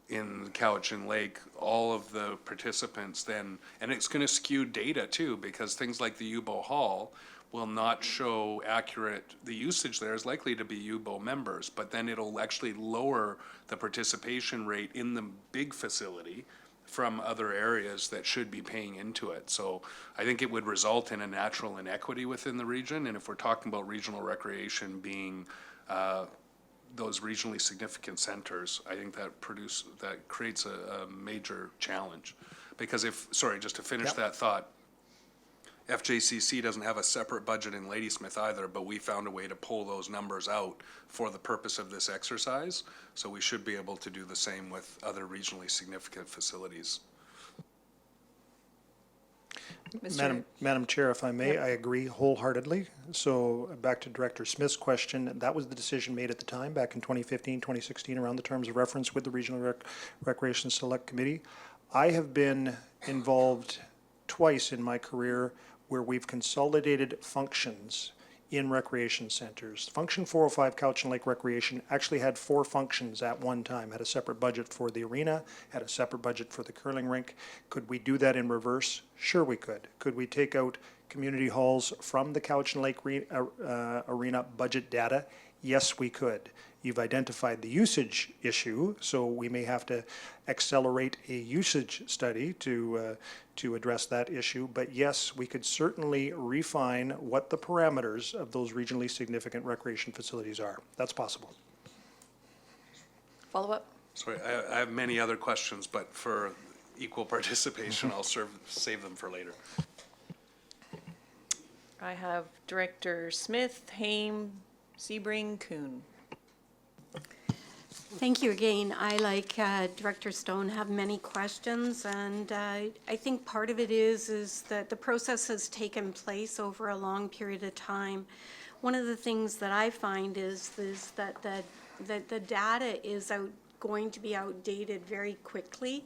in Cowichan Lake, all of the participants then, and it's going to skew data too, because things like the U-Boat Hall will not show accurate, the usage there is likely to be UBO members, but then it'll actually lower the participation rate in the big facility from other areas that should be paying into it. So I think it would result in a natural inequity within the region, and if we're talking about regional recreation being those regionally significant centers, I think that creates a major challenge. Because just to finish that thought, FJCC doesn't have a separate budget in Ladysmith either, but we found a way to pull those numbers out for the purpose of this exercise. So we should be able to do the same with other regionally significant facilities. Madam Chair, if I may, I agree wholeheartedly. So back to Director Smith's question, that was the decision made at the time, back in 2015, 2016, around the terms of reference with the Regional Recreation Select Committee. I have been involved twice in my career where we've consolidated functions in recreation centers. Function 405 Cowichan Lake Recreation actually had 4 functions at one time, had a separate budget for the arena, had a separate budget for the curling rink. Could we do that in reverse? Sure we could. Could we take out community halls from the Cowichan Lake arena budget data? Yes, we could. You've identified the usage issue, so we may have to accelerate a usage study to address that issue. But yes, we could certainly refine what the parameters of those regionally significant recreation facilities are. That's possible. Follow-up? Sorry, I have many other questions, but for equal participation, I'll save them for later. I have Director Smith, Haim, Sebring, Kuhn. Thank you again. I, like Director Stone, have many questions, and I think part of it is that the process has taken place over a long period of time. One of the things that I find is that the data is going to be outdated very quickly.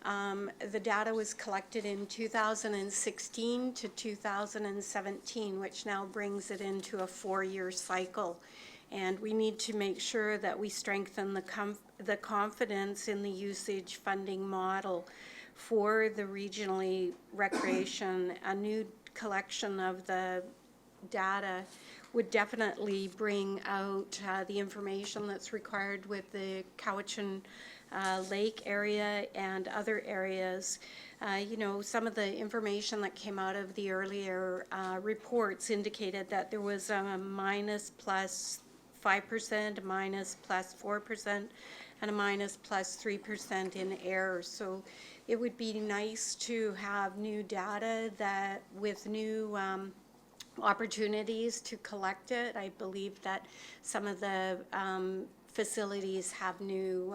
The data was collected in 2016 to 2017, which now brings it into a 4-year cycle. And we need to make sure that we strengthen the confidence in the usage funding model for the regionally recreation. A new collection of the data would definitely bring out the information that's required with the Cowichan Lake area and other areas. You know, some of the information that came out of the earlier reports indicated that there was a minus plus 5%, a minus plus 4%, and a minus plus 3% in error. So it would be nice to have new data that with new opportunities to collect it. I believe that some of the facilities have new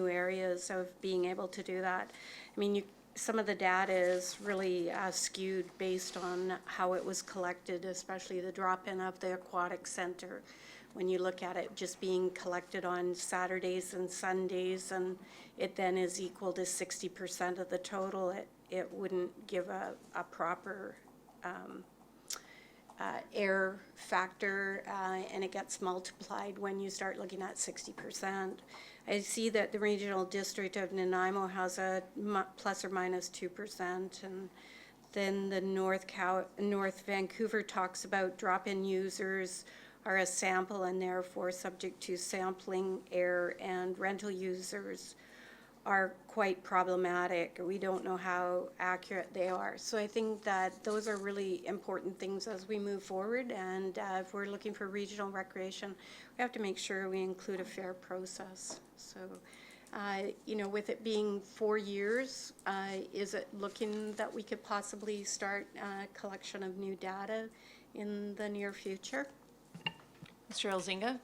areas of being able to do that. I mean, some of the data is really skewed based on how it was collected, especially the drop-in of the aquatic center. When you look at it just being collected on Saturdays and Sundays, and it then is equal to 60% of the total, it wouldn't give a proper error factor, and it gets multiplied when you start looking at 60%. I see that the regional district of Nanaimo has a plus or minus 2%, and then the North Vancouver talks about drop-in users are a sample and therefore subject to sampling error, and rental users are quite problematic. We don't know how accurate they are. So I think that those are really important things as we move forward, and if we're looking for regional recreation, we have to make sure we include a fair process. So, you know, with it being 4 years, is it looking that we could possibly start collection of new data in the near future? Mr. Elzinga?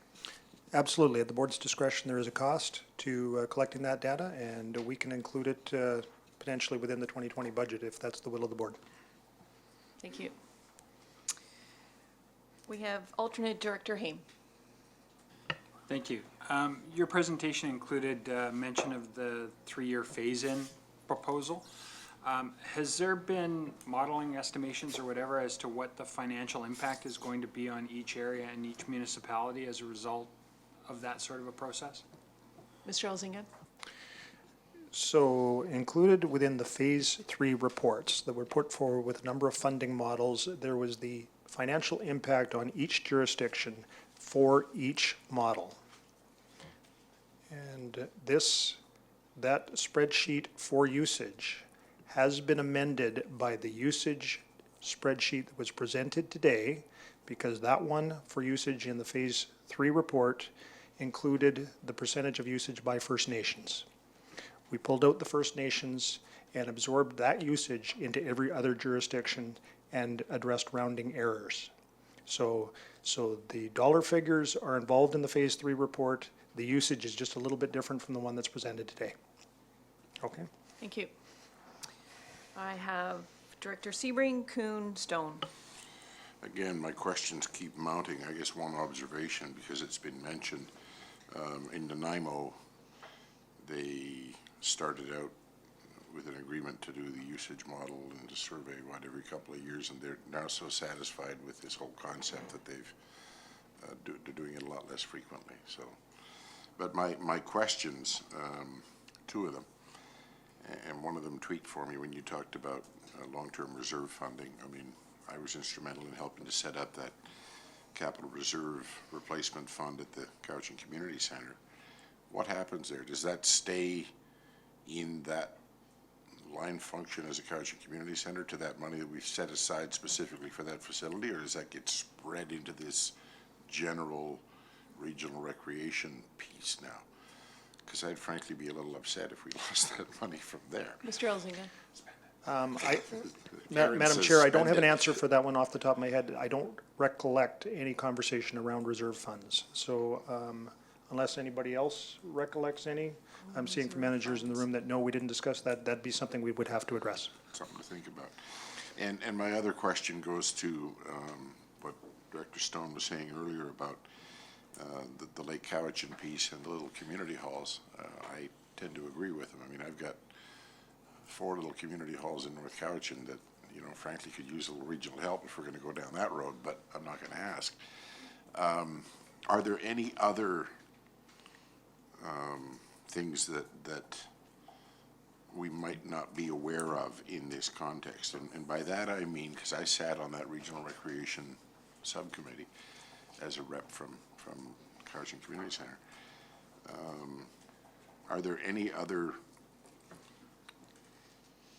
Absolutely. At the board's discretion, there is a cost to collecting that data, and we can include it potentially within the 2020 budget if that's the will of the board. Thank you. We have alternate Director Haim. Thank you. Your presentation included mention of the 3-year phase-in proposal. Has there been modeling estimations or whatever as to what the financial impact is going to be on each area and each municipality as a result of that sort of a process? Mr. Elzinga? So included within the Phase 3 reports that were put forward with a number of funding models, there was the financial impact on each jurisdiction for each model. And that spreadsheet for usage has been amended by the usage spreadsheet that was presented today, because that one for usage in the Phase 3 report included the percentage of usage by First Nations. We pulled out the First Nations and absorbed that usage into every other jurisdiction and addressed rounding errors. So the dollar figures are involved in the Phase 3 report. The usage is just a little bit different from the one that's presented today. Okay? Thank you. I have Director Sebring, Kuhn, Stone. Again, my questions keep mounting. I guess one observation, because it's been mentioned, in Nanaimo, they started out with an agreement to do the usage model and to survey every couple of years, and they're now so satisfied with this whole concept that they're doing it a lot less frequently. So, but my questions, 2 of them, and one of them tweaked for me when you talked about long-term reserve funding. I mean, I was instrumental in helping to set up that capital reserve replacement fund at the Cowichan Community Center. What happens there? Does that stay in that line function as a Cowichan Community Center to that money that we've set aside specifically for that facility, or does that get spread into this general regional recreation piece now? Because I'd frankly be a little upset if we lost that money from there. Mr. Elzinga? Madam Chair, I don't have an answer for that one off the top of my head. I don't recollect any conversation around reserve funds. So unless anybody else recollects any, I'm seeing from managers in the room that no, we didn't discuss that. That'd be something we would have to address. Something to think about. And my other question goes to what Director Stone was saying earlier about the Lake Cowichan piece and the little community halls. I tend to agree with him. I mean, I've got 4 little community halls in North Cowichan that, you know, frankly could use a little regional help if we're gonna go down that road, but I'm not gonna ask. Are there any other things that we might not be aware of in this context? And by that I mean, because I sat on that regional recreation subcommittee as a rep from Cowichan Community Center. Are there any other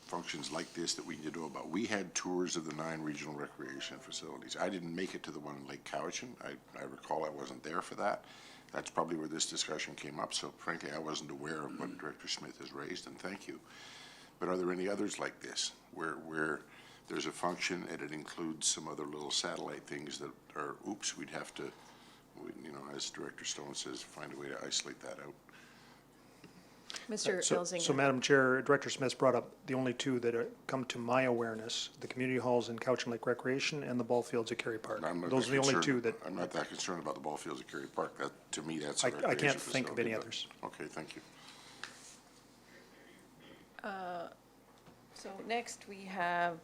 functions like this that we need to know about? We had tours of the 9 regional recreation facilities. I didn't make it to the one in Lake Cowichan. I recall I wasn't there for that. That's probably where this discussion came up, so frankly, I wasn't aware of what Director Smith has raised, and thank you. But are there any others like this, where there's a function and it includes some other little satellite things that are, oops, we'd have to, you know, as Director Stone says, find a way to isolate that out? Mr. So, Elzinga. Madam Chair, Director Smith's brought up the only 2 that come to my awareness, the community halls in Cowichan Lake Recreation and the ball fields at Kerry Park. Those are the only 2 that, I'm not that concerned about the ball fields at Kerry Park. That, to me, that's a I recreation can't think of facility, any but- others. Okay, thank you. So next we have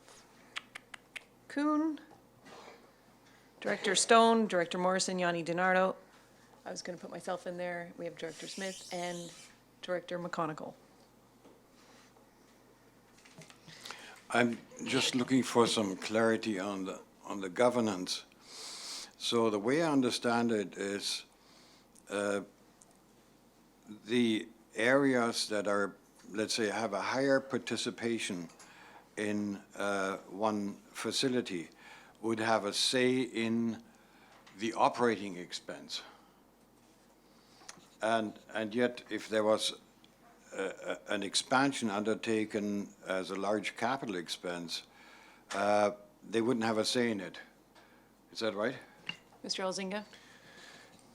Kuhn, Director Stone, Director Morrison, Yanni DiNardo. I was going to put myself in there. We have Director Smith and Director McConigal. I'm just looking for some clarity on the governance. So the way I understand it is the areas that are, let's say, have a higher participation in one facility would have a say in the operating expense. And yet, if there was an expansion undertaken as a large capital expense, they wouldn't have a say in it. Is that right? Mr. Elzinga?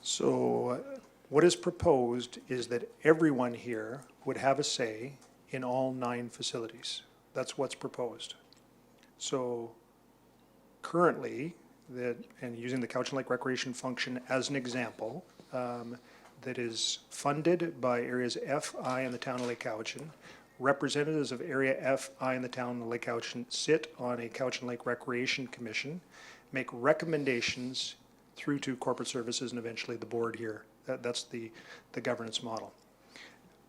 So what is proposed is that everyone here would have a say in all 9 facilities. That's what's proposed. So currently, and using the Cowichan Lake Recreation function as an example, that is funded by areas F, I, in the town of Lake Cowichan. Representatives of area F, I, in the town of Lake Cowichan sit on a Cowichan Lake Recreation Commission, make recommendations through to corporate services and eventually the board here. That's the governance model.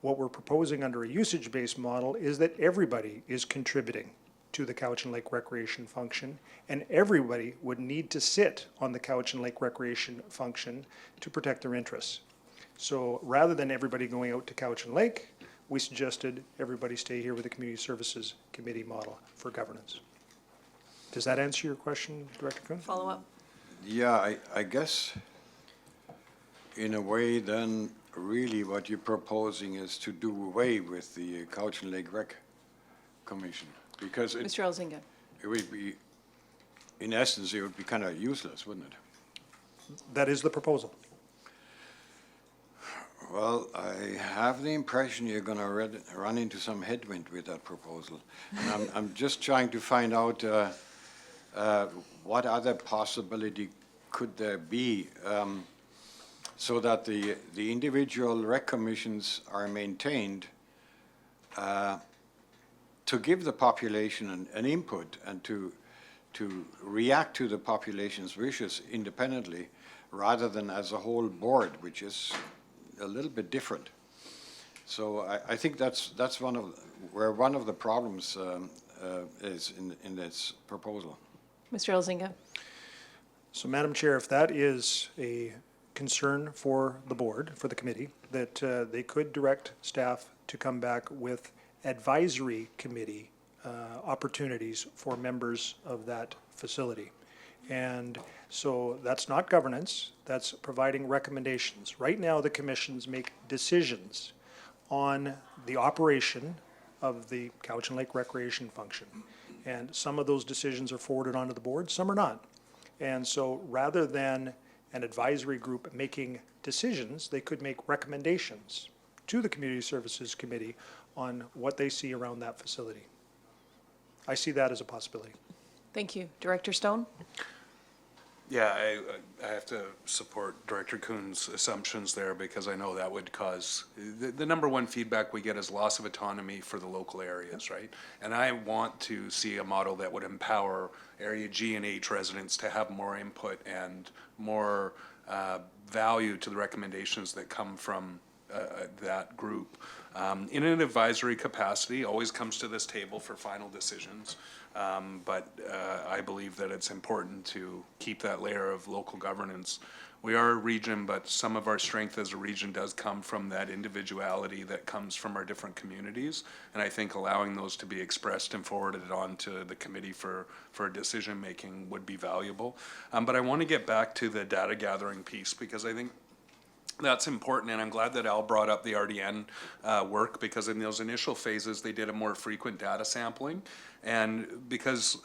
What we're proposing under a usage-based model is that everybody is contributing to the Cowichan Lake Recreation function, and everybody would need to sit on the Cowichan Lake Recreation function to protect their interests. So rather than everybody going out to Cowichan Lake, we suggested everybody stay here with the Community Services Committee model for governance. Does that answer your question, Director Kuhn? Follow up? Yeah, I guess in a way then really what you're proposing is to do away with the Cowichan Lake Rec Commission, because it Mr. Elzinga? would be, in essence, it would be kind of useless, wouldn't it? That is the proposal. Well, I have the impression you're going to run into some headwind with that proposal. And I'm just trying to find out what other possibility could there be so that the individual rec commissions are maintained to give the population an input and to react to the population's wishes independently rather than as a whole board, which is a little bit different. So I think that's one of the problems is in this proposal. Mr. Elzinga? So, Madam Chair, if that is a concern for the board, for the committee, that they could direct staff to come back with advisory committee opportunities for members of that facility. And so that's not governance, that's providing recommendations. Right now, the commissions make decisions on the operation of the Cowichan Lake Recreation function. And some of those decisions are forwarded onto the board, some are not. And so rather than an advisory group making decisions, they could make recommendations to the Community Services Committee on what they see around that facility. I see that as a possibility. Thank you. Director Stone? Yeah, I have to support Director Kuhn's assumptions there because I know that would cause, the number one feedback we get is loss of autonomy for the local areas, right? And I want to see a model that would empower Area G and H residents to have more input and more value to the recommendations that come from that group. In an advisory capacity, always comes to this table for final decisions. But I believe that it's important to keep that layer of local governance. We are a region, but some of our strength as a region does come from that individuality that comes from our different communities. And I think allowing those to be expressed and forwarded on to the committee for decision-making would be valuable. But I want to get back to the data gathering piece because I think that's important, and I'm glad that Al brought up the RDN work, because in those initial phases, they did a more frequent data sampling. And because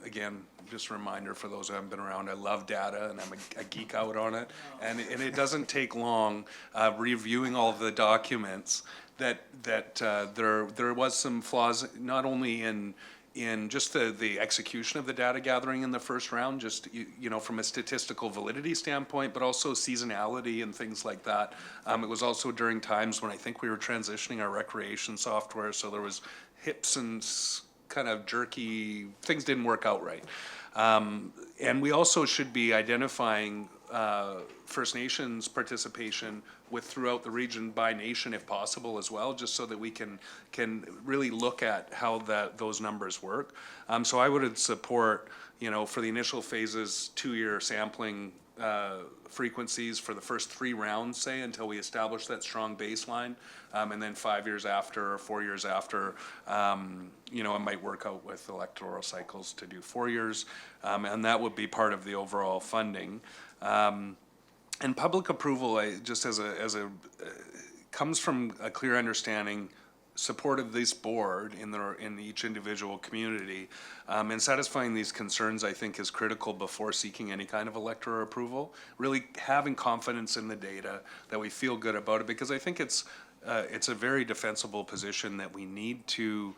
again, just a reminder for those who haven't been around, I love data, and I'm a geek out on it. And it doesn't take long reviewing all of the documents that there was some flaws, not only in just the execution of the data gathering in the first round, just, you know, from a statistical validity standpoint, but also seasonality and things like that. It was also during times when I think we were transitioning our recreation software, so there was hips and kind of jerky, things didn't work out right. And we also should be identifying First Nations participation with throughout the region by nation if possible as well, just so that we can really look at how those numbers work. So I would support, you know, for the initial phases, 2-year sampling frequencies for the first 3 rounds, say, until we establish that strong baseline. And then 5 years after or 4 years after, you know, it might work out with electoral cycles to do 4 years. And that would be part of the overall funding. And public approval, just comes from a clear understanding, support of this board in each individual community, and satisfying these concerns, I think, is critical before seeking any kind of electoral approval. Really having confidence in the data, that we feel good about it, because I think it's a very defensible position that we need to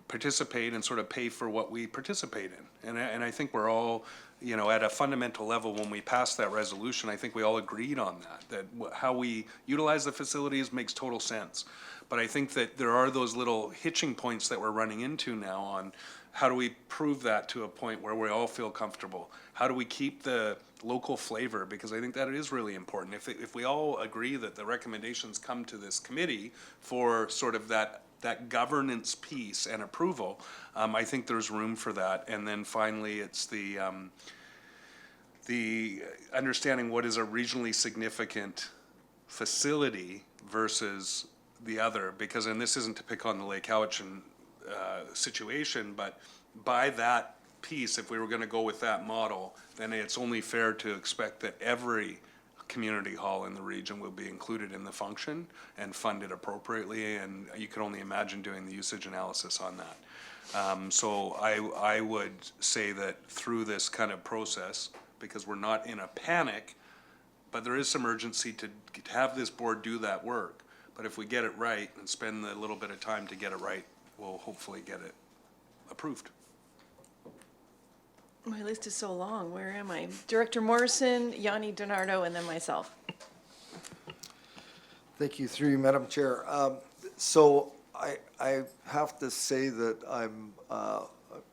participate and sort of pay for what we participate in. And I think we're all, you know, at a fundamental level, when we passed that resolution, I think we all agreed on that how we utilize the facilities makes total sense. But I think that there are those little hitching points that we're running into now on how do we prove that to a point where we all feel comfortable? How do we keep the local flavor? Because I think that it is really important. If we all agree that the recommendations come to this committee for sort of that governance piece and approval, I think there's room for that. And then finally, it's the understanding what is a regionally significant facility versus the other, because, and this isn't to pick on the Lake Cowichan situation, but by that piece, if we were going to go with that model, then it's only fair to expect that every community hall in the region will be included in the function and funded appropriately, and you can only imagine doing the usage analysis on that. So I would say that through this kind of process, because we're not in a panic, but there is some urgency to have this board do that work. But if we get it right and spend a little bit of time to get it right, we'll hopefully get it approved. My list is so long. Where am I? Director Morrison, Yanni Donardo, and then myself. Thank you, through you, Madam Chair. So I have to say that I'm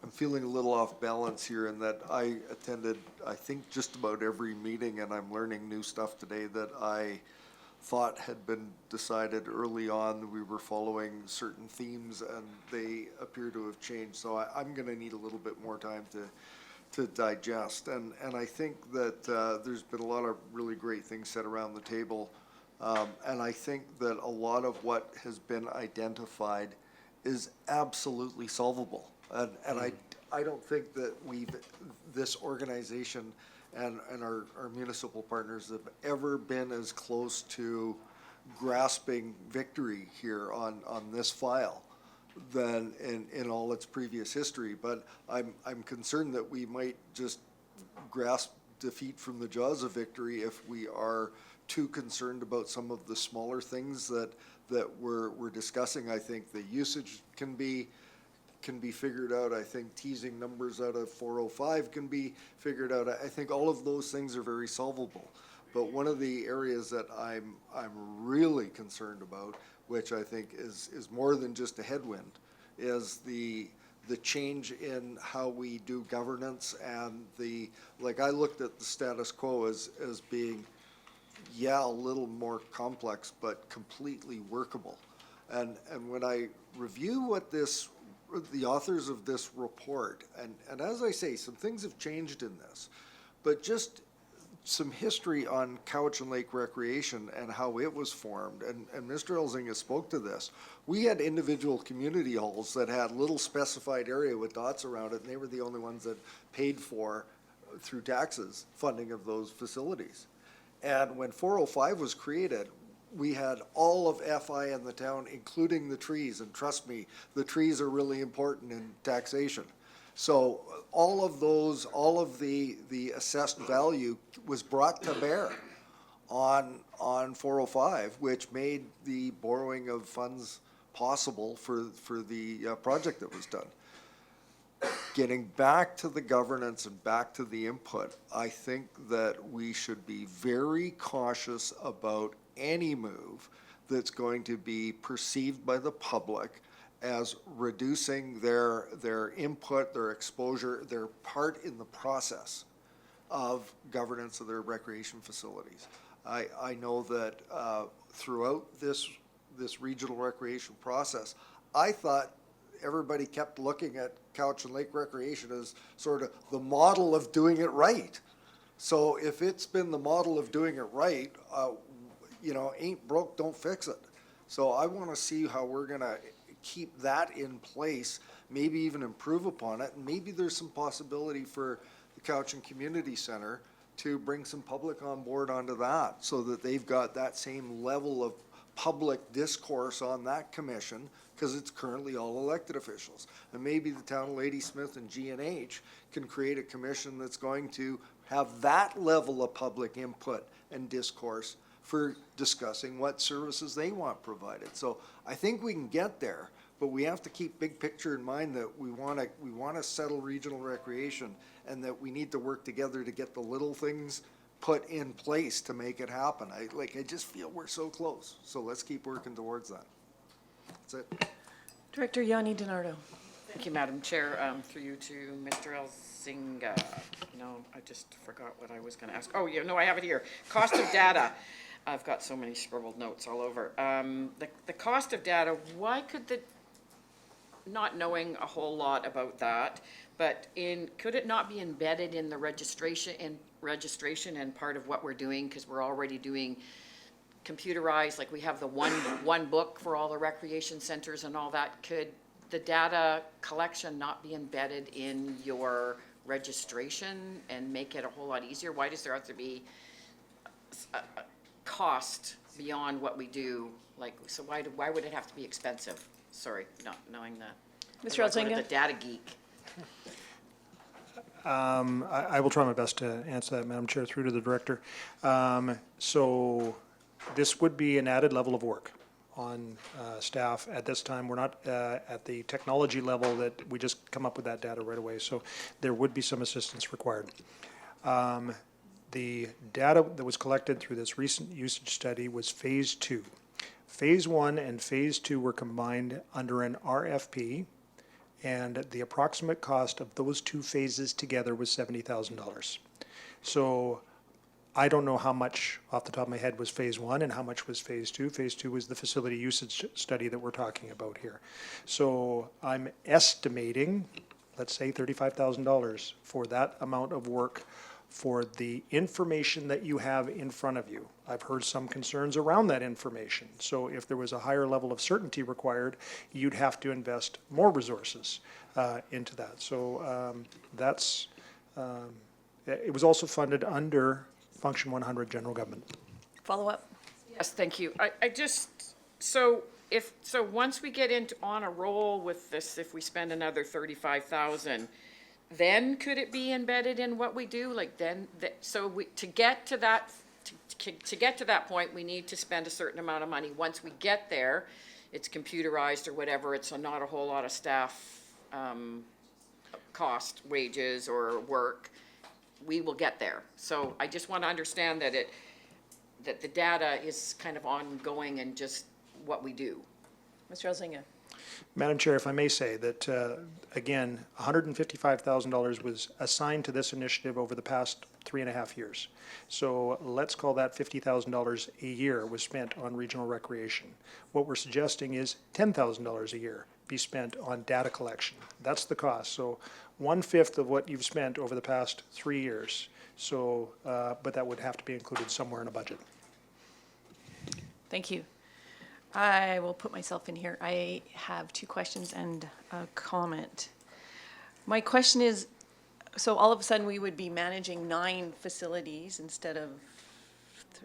feeling a little off balance here in that I attended, I think, just about every meeting, and I'm learning new stuff today that I thought had been decided early on. We were following certain themes, and they appear to have changed. So I'm going to need a little bit more time to digest. And I think that there's been a lot of really great things said around the table. And I think that a lot of what has been identified is absolutely solvable. And I don't think that this organization and our municipal partners have ever been as close to grasping victory here on this file than in all its previous history. But I'm concerned that we might just grasp defeat from the jaws of victory if we are too concerned about some of the smaller things that we're discussing. I think the usage can be can be figured out. I think teasing numbers out of 405 can be figured out. I think all of those things are very solvable. But one of the areas that I'm really concerned about, which I think is more than just a headwind, is the change in how we do governance and like I looked at the status quo as being, yeah, a little more complex, but completely workable. And when I review what the authors of this report, and as I say, some things have changed in this, but just some history on Cowichan Lake Recreation and how it was formed, and Mr. Elzinga spoke to this. We had individual community halls that had little specified area with dots around it, and they were the only ones that paid for, through taxes, funding of those facilities. And when 405 was created, we had all of FI in the town, including the trees, and trust me, the trees are really important in taxation. So all of the assessed value was brought to bear on 405, which made the borrowing of funds possible for the project that was done. Getting back to the governance and back to the input, I think that we should be very cautious about any move that's going to be perceived by the public as reducing their input, their exposure, their part in the process of governance of their recreation facilities. I know that throughout this regional recreation process, I thought everybody kept looking at Cowichan Lake Recreation as sort of the model of doing it right. So if it's been the model of doing it right, ain't broke, don't fix it. So I want to see how we're going to keep that in place, maybe even improve upon it. And maybe there's some possibility for the Cowichan Community Center to bring some public on board onto that so that they've got that same level of public discourse on that commission, because it's currently all elected officials. And maybe the town of Ladysmith and G&H can create a commission that's going to have that level of public input and discourse for discussing what services they want provided. So I think we can get there, but we have to keep big picture in mind that we want to settle regional recreation, and that we need to work together to get the little things put in place to make it happen. I just feel we're so close. So let's keep working towards that. That's it. Director Yanni DiNardo. Thank you, Madam Chair. Through you to Mr. Elzinga. No, I just forgot what I was going to ask. Oh, yeah, no, I have it here. Cost of data. I've got so many scribbled notes all over. The cost of data, why could not knowing a whole lot about that, but could it not be embedded in the registration and part of what we're doing, because we're already doing computerized, like we have the one book for all the recreation centers and all that. Could the data collection not be embedded in your registration and make it a whole lot easier? Why does there have to be a cost beyond what we do? Like, so why would it have to be expensive? Sorry, not knowing that. Mr. Elzinga? The data geek. I will try my best to answer that, Madam Chair, through to the director. So this would be an added level of work on staff. At this time, we're not at the technology level that we just come up with that data right away, so there would be some assistance required. The data that was collected through this recent usage study was phase 2. Phase 1 and phase 2 were combined under an RFP, and the approximate cost of those two phases together was $70,000. So I don't know how much off the top of my head was phase 1 and how much was phase 2. Phase 2 was the facility usage study that we're talking about here. So I'm estimating, let's say $35,000 for that amount of work for the information that you have in front of you. I've heard some concerns around that information. So if there was a higher level of certainty required, you'd have to invest more resources into that. So it was also funded under Function 100 General Government. Follow up. Yes, thank you. So once we get on a roll with this, if we spend another 35,000, then could it be embedded in what we do? Like to get to that point, we need to spend a certain amount of money. Once we get there, it's computerized or whatever. It's not a whole lot of staff cost, wages, or work, we will get there. So I just want to understand that that the data is kind of ongoing and just what we do. Mr. Elzinga? Madam Chair, if I may say that, again, $155,000 was assigned to this initiative over the past 3.5 years. So let's call that $50,000 a year was spent on regional recreation. What we're suggesting is $10,000 a year be spent on data collection. That's the cost. So 1/5 of what you've spent over the past 3 years. So, but that would have to be included somewhere in a budget. Thank you. I will put myself in here. I have 2 questions and a comment. My question is, so all of a sudden we would be managing 9 facilities instead of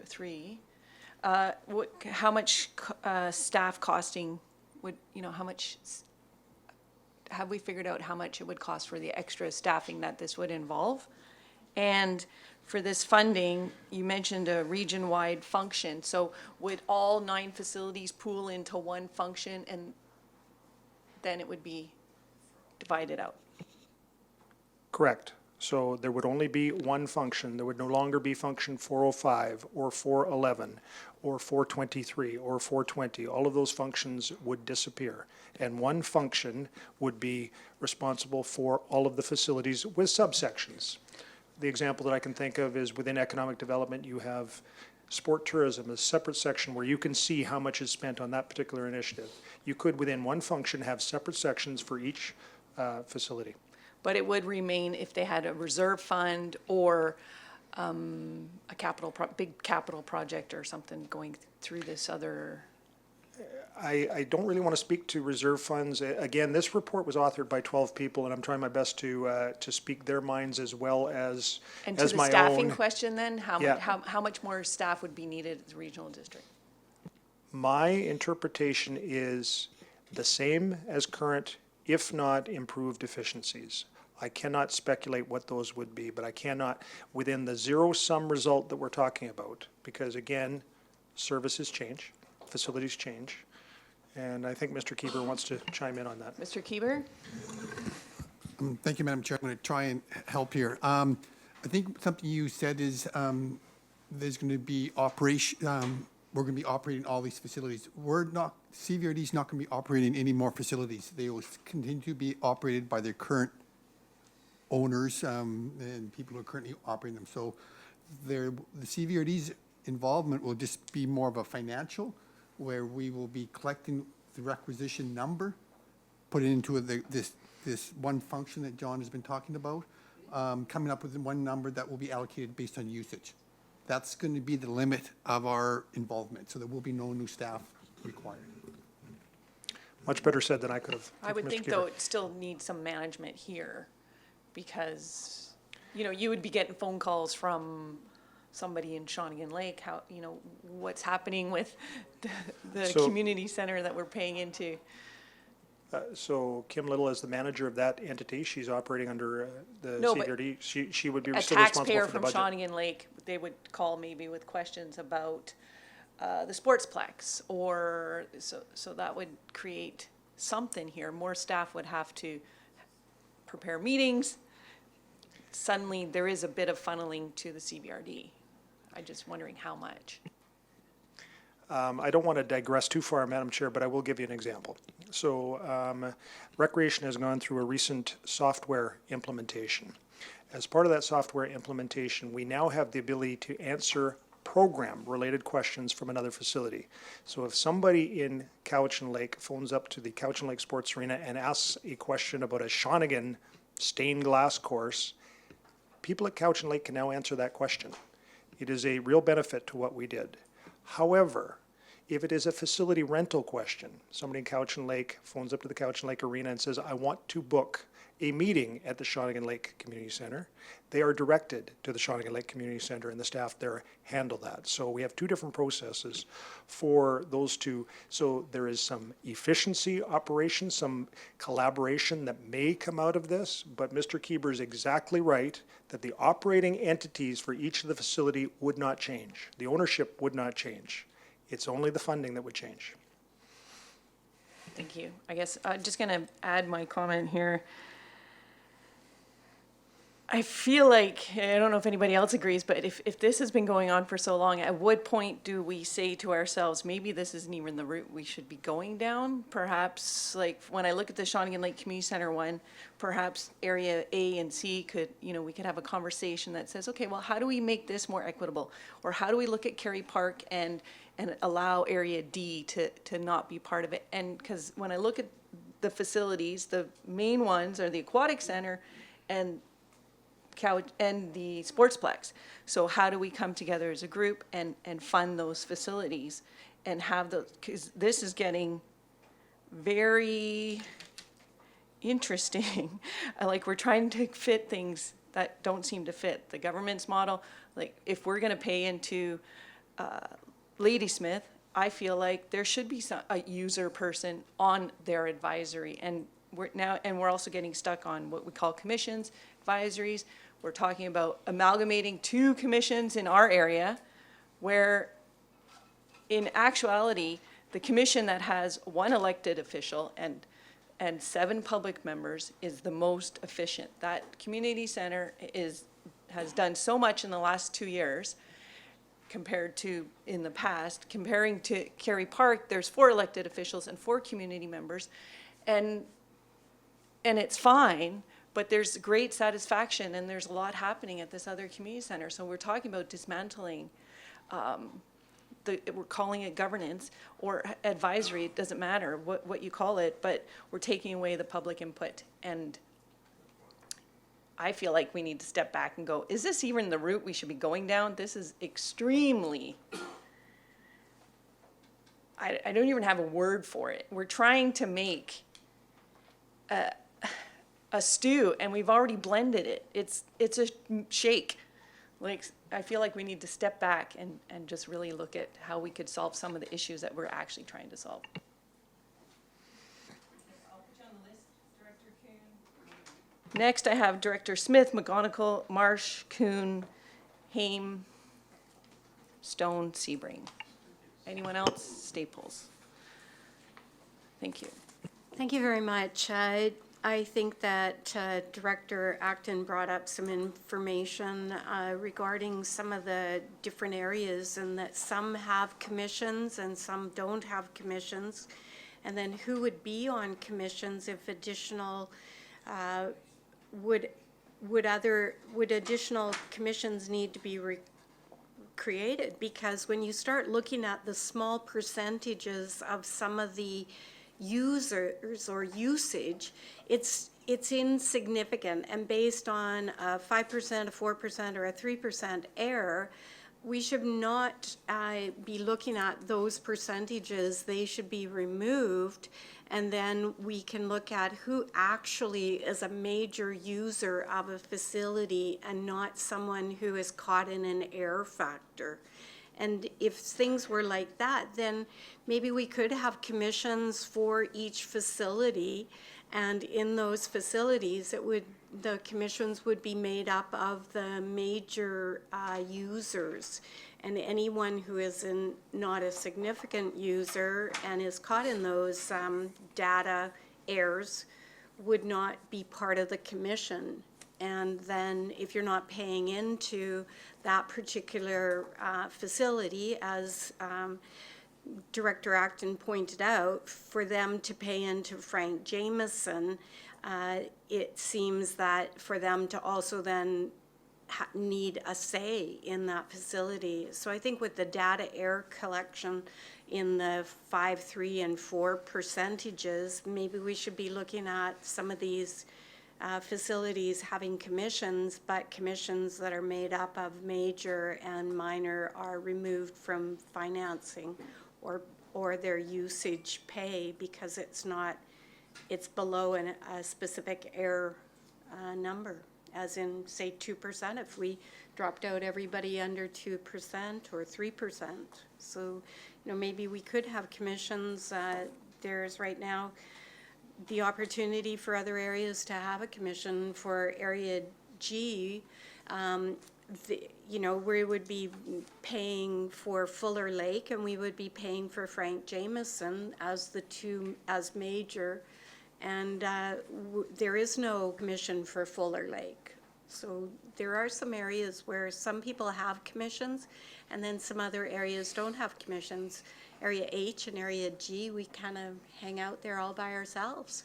3. How much staff costing would, how much, have we figured out how much it would cost for the extra staffing that this would involve? And for this funding, you mentioned a region-wide function, so would all 9 facilities pool into one function and then it would be divided out? Correct. So there would only be one function. There would no longer be function 405 or 411 or 423 or 420. All of those functions would disappear. And one function would be responsible for all of the facilities with subsections. The example that I can think of is within economic development, you have sport tourism, a separate section where you can see how much is spent on that particular initiative. You could, within one function, have separate sections for each facility. But it would remain if they had a reserve fund or a big capital project or something going through this other. I don't really want to speak to reserve funds. Again, this report was authored by 12 people, and I'm trying my best to speak their minds as well as And to as the my staffing own. question then, Yeah. how much more staff would be needed at the regional district? My interpretation is the same as current, if not improved efficiencies. I cannot speculate what those would be, but I cannot, within the zero-sum result that we're talking about, because again, services change, facilities change, and I think Mr. Keeber wants to chime in on that. Mr. Keeber? Thank you, Madam Chair. I'm going to try and help here. I think something you said is there's going to be operation, we're going to be operating all these facilities. CVRD is not going to be operating any more facilities. They will continue to be operated by their current owners and people who are currently operating them. So the CVRD's involvement will just be more of a financial, where we will be collecting the requisition number, put it into this one function that John has been talking about, coming up with one number that will be allocated based on usage. That's going to be the limit of our involvement, so there will be no new staff required. Much better said than I could have. I would Mr. think, Keeber. though, it still needs some management here, because, you would be getting phone calls from somebody in Shawnigan Lake, what's happening with the So- community center that we're paying into. So Kim Little, as the manager of that entity, she's operating under the No, but CVRD. She would be A still responsible taxpayer for the from budget. Shawnigan Lake, they would call maybe with questions about the sportsplex, or, so that would create something here. More staff would have to prepare meetings. Suddenly, there is a bit of funneling to the CVRD. I'm just wondering how much. I don't want to digress too far, Madam Chair, but I will give you an example. So Recreation has gone through a recent software implementation. As part of that software implementation, we now have the ability to answer program-related questions from another facility. So if somebody in Cowichan Lake phones up to the Cowichan Lake Sports Arena and asks a question about a Shawnigan stained glass course, people at Cowichan Lake can now answer that question. It is a real benefit to what we did. However, if it is a facility rental question, somebody in Cowichan Lake phones up to the Cowichan Lake Arena and says, I want to book a meeting at the Shawnigan Lake Community Center, they are directed to the Shawnigan Lake Community Center, and the staff there handle that. So we have 2 different processes for those 2. So there is some efficiency operation, some collaboration that may come out of this, but Mr. Keeber is exactly right that the operating entities for each of the facility would not change. The ownership would not change. It's only the funding that would change. Thank you. I guess I'm just going to add my comment here. I feel like, I don't know if anybody else agrees, but if this has been going on for so long, at what point do we say to ourselves, maybe this isn't even the route we should be going down? Perhaps, like, when I look at the Shawnigan Lake Community Center one, perhaps area A and C could, we could have a conversation that says, okay, well, how do we make this more equitable? Or how do we look at Kerry Park and allow area D to not be part of it? And because when I look at the facilities, the main ones are the Aquatic Center and the Sportsplex. So how do we come together as a group and fund those facilities and have those, because this is getting very interesting. Like, we're trying to fit things that don't seem to fit. The government's model, like, if we're gonna pay into Ladysmith, I feel like there should be a user person on their advisory. And we're also getting stuck on what we call commissions, advisories. We're talking about amalgamating 2 commissions in our area, where in actuality, the commission that has 1 elected official and 7 public members is the most efficient. That community center has done so much in the last 2 years compared to in the past. Comparing to Kerry Park, there's 4 elected officials and 4 community members, and it's fine. But there's great satisfaction, and there's a lot happening at this other community center. So we're talking about dismantling, we're calling it governance or advisory, it doesn't matter what you call it, but we're taking away the public input. And I feel like we need to step back and go, is this even the route we should be going down? This is extremely, I don't even have a word for it. We're trying to make a stew, and we've already blended it. It's a shake. Like, I feel like we need to step back and just really look at how we could solve some of the issues that we're actually trying to solve. Next, I have Director Smith, McGonigal, Marsh, Kuhn, Haim, Stone, Sebring. Anyone else? Staples. Thank you. Thank you very much. I think that Director Acton brought up some information regarding some of the different areas, and that some have commissions and some don't have commissions. And then who would be on commissions if additional, would additional commissions need to be created? Because when you start looking at the small percentages of some of the users or usage, it's insignificant, and based on a 5%, a 4%, or a 3% error, we should not be looking at those percentages. They should be removed, and then we can look at who actually is a major user of a facility and not someone who is caught in an error factor. And if things were like that, then maybe we could have commissions for each facility, and in those facilities, the commissions would be made up of the major users. And anyone who is not a significant user and is caught in those data errors would not be part of the commission. And then if you're not paying into that particular facility, as Director Acton pointed out, for them to pay into Frank Jameson, it seems that for them to also then need a say in that facility. So I think with the data error collection in the 5, 3, and 4 percentages, maybe we should be looking at some of these facilities having commissions, but commissions that are made up of major and minor are removed from financing or their usage pay because it's below a specific error number, as in, say, 2%, if we dropped out everybody under 2% or 3%. So, maybe we could have commissions. There's right now the opportunity for other areas to have a commission. For Area G, you know, we would be paying for Fuller Lake and we would be paying for Frank Jameson as the two, as major. And there is no commission for Fuller Lake. So there are some areas where some people have commissions and then some other areas don't have commissions. Area H and Area G, we kind of hang out there all by ourselves.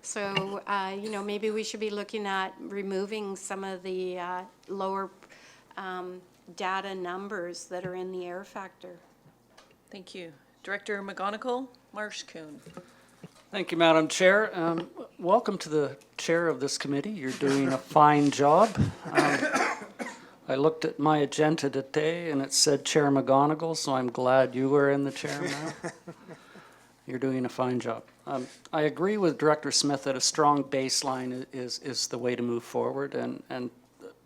So, you know, maybe we should be looking at removing some of the lower data numbers that are in the air factor. Thank you. Director McGonigal, Marsh Kuhn. Thank you, Madam Chair. Welcome to the chair of this committee. You're doing a fine job. I looked at my agenda today and it said Chair McGonigal, so I'm glad you were in the chair now. You're doing a fine job. I agree with Director Smith that a strong baseline is the way to move forward, and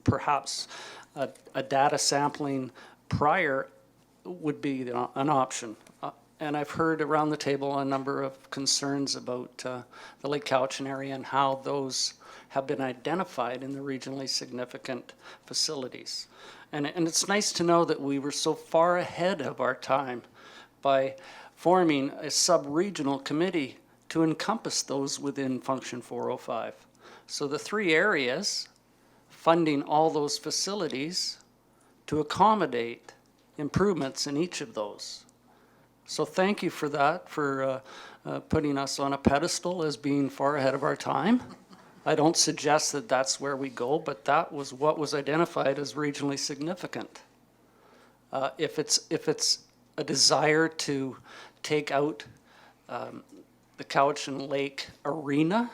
perhaps a data sampling prior would be an option. And I've heard around the table a number of concerns about the Lake Cowichan area and how those have been identified in the regionally significant facilities. And it's nice to know that we were so far ahead of our time by forming a sub-regional committee to encompass those within Function 405. So the three areas funding all those facilities to accommodate improvements in each of those. So thank you for that, for putting us on a pedestal as being far ahead of our time. I don't suggest that that's where we go, but that was what was identified as regionally significant. If it's a desire to take out the Cowichan Lake Arena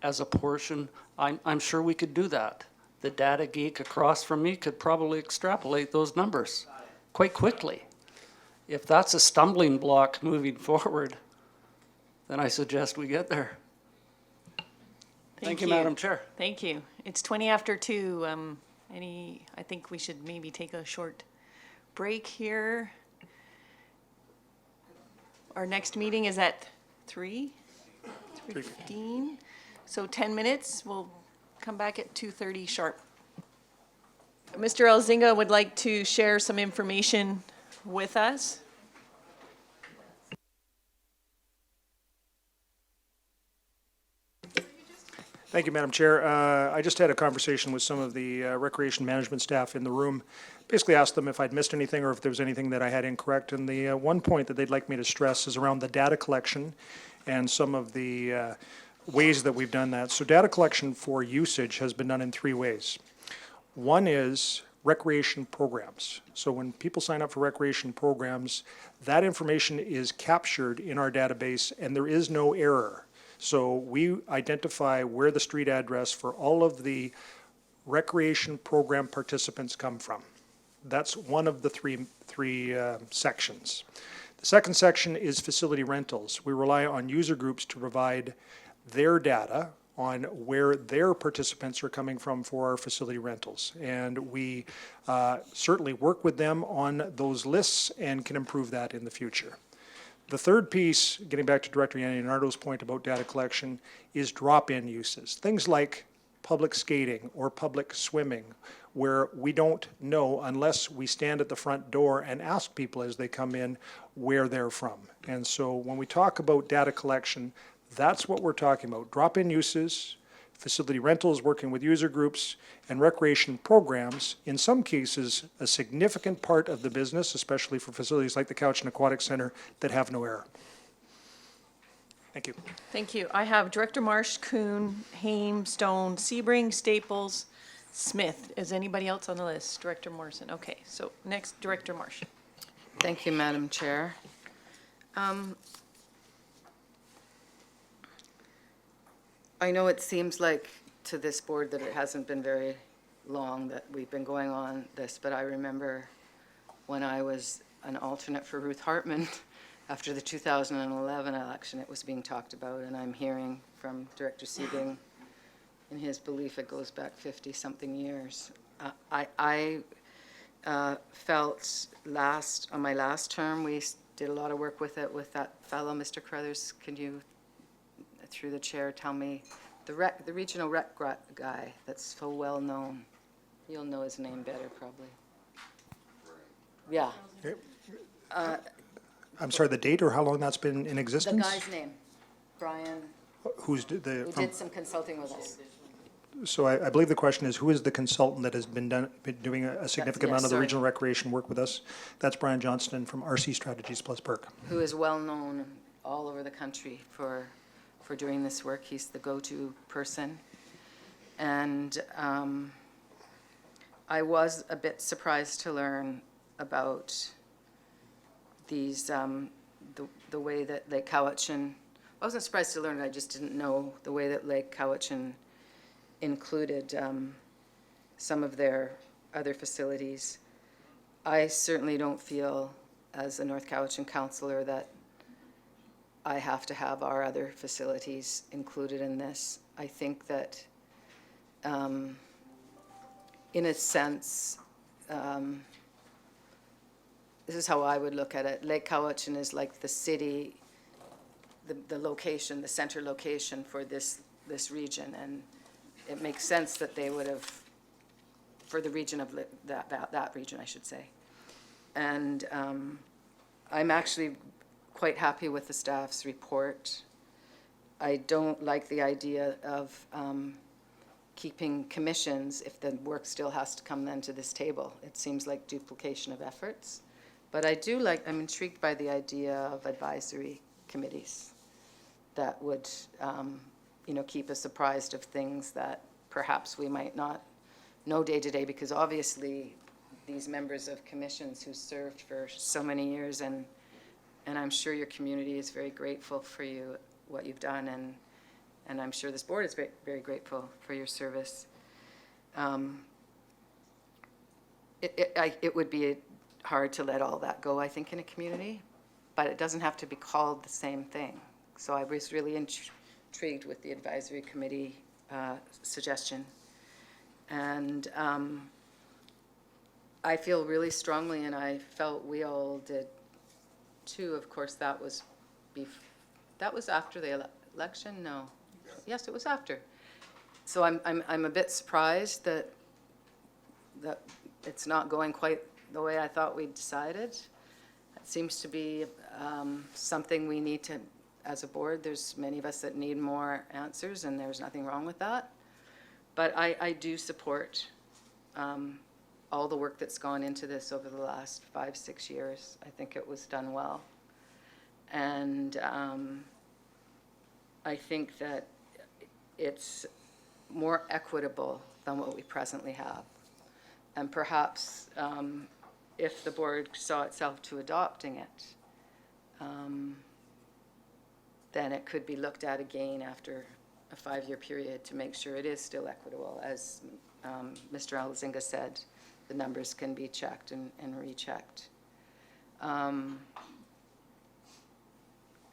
as a portion, I'm sure we could do that. The data geek across from me could probably extrapolate those numbers quite quickly. If that's a stumbling block moving forward, then I suggest we get there. Thank you, Madam Chair. Thank you. It's 20 after 2. I think we should maybe take a short break here. Our next meeting is at 3:15. So 10 minutes. We'll come back at 2:30 sharp. Mr. Elzinga would like to share some information with us. Thank you, Madam Chair. I just had a conversation with some of the recreation management staff in the room. Basically asked them if I'd missed anything or if there was anything that I had incorrect. And the one point that they'd like me to stress is around the data collection and some of the ways that we've done that. So data collection for usage has been done in 3 ways. One is recreation programs. So when people sign up for recreation programs, that information is captured in our database and there is no error. So we identify where the street address for all of the recreation program participants come from. That's one of the three sections. The second section is facility rentals. We rely on user groups to provide their data on where their participants are coming from for our facility rentals. And we certainly work with them on those lists and can improve that in the future. The third piece, getting back to Director Iannardo's point about data collection, is drop-in uses. Things like public skating or public swimming, where we don't know unless we stand at the front door and ask people as they come in where they're from. And so when we talk about data collection, that's what we're talking about. Drop-in uses, facility rentals, working with user groups, and recreation programs, in some cases, a significant part of the business, especially for facilities like the Cowichan Aquatic Center, that have no error. Thank you. Thank you. I have Director Marsh, Kuhn, Haim, Stone, Sebring, Staples, Smith. Is anybody else on the list? Director Morrison. Okay, so next, Director Marsh. Thank you, Madam Chair. I know it seems like to this board that it hasn't been very long that we've been going on this, but I remember when I was an alternate for Ruth Hartman after the 2011 election, it was being talked about, and I'm hearing from Director Sebring in his belief it goes back 50-something years. I felt on my last term, we did a lot of work with it with that fellow, Mr. Carruthers. Can you, through the chair, tell me the regional rec guy that's so well known? You'll know his name better, probably. Yeah, I'm sorry, the date or how long that's been in the existence? guy's name, Brian, Who's the, who from, did some consulting with us. so I believe the question is, who is the consultant that has been doing a significant yes, amount of the sorry. regional recreation work with us? That's Brian Johnston from RC Strategies plus Burke. Who is well-known all over the country for doing this work. He's the go-to person. And I was a bit surprised to learn about these, the way that Lake Cowichan, I wasn't surprised to learn it, I just didn't know the way that Lake Cowichan included some of their other facilities. I certainly don't feel, as a North Cowichan councillor, that I have to have our other facilities included in this. I think that, in a sense, this is how I would look at it. Lake Cowichan is like the city, the location, the center location for this region, and it makes sense that they would have, for the region of that region, I should say. And I'm actually quite happy with the staff's report. I don't like the idea of keeping commissions if the work still has to come then to this table. It seems like duplication of efforts. But I do like, I'm intrigued by the idea of advisory committees that would, keep us apprised of things that perhaps we might not know day to day, because obviously these members of commissions who served for so many years, and I'm sure your community is very grateful for you, what you've done, and I'm sure this board is very, very grateful for your service. It would be hard to let all that go, I think, in a community, but it doesn't have to be called the same thing. So I was really intrigued with the advisory committee suggestion. And I feel really strongly, and I felt we all did too, of course, that was after the election? No. Yes, it was after. So I'm a bit surprised that it's not going quite the way I thought we'd decided. It seems to be something we need to, as a board, there's many of us that need more answers, and there's nothing wrong with that. But I do support all the work that's gone into this over the last 5-6 years. I think it was done well. And I think that it's more equitable than what we presently have. And perhaps if the board saw itself to adopting it, then it could be looked at again after a 5-year period to make sure it is still equitable. As Mr. Elzinga said, the numbers can be checked and rechecked.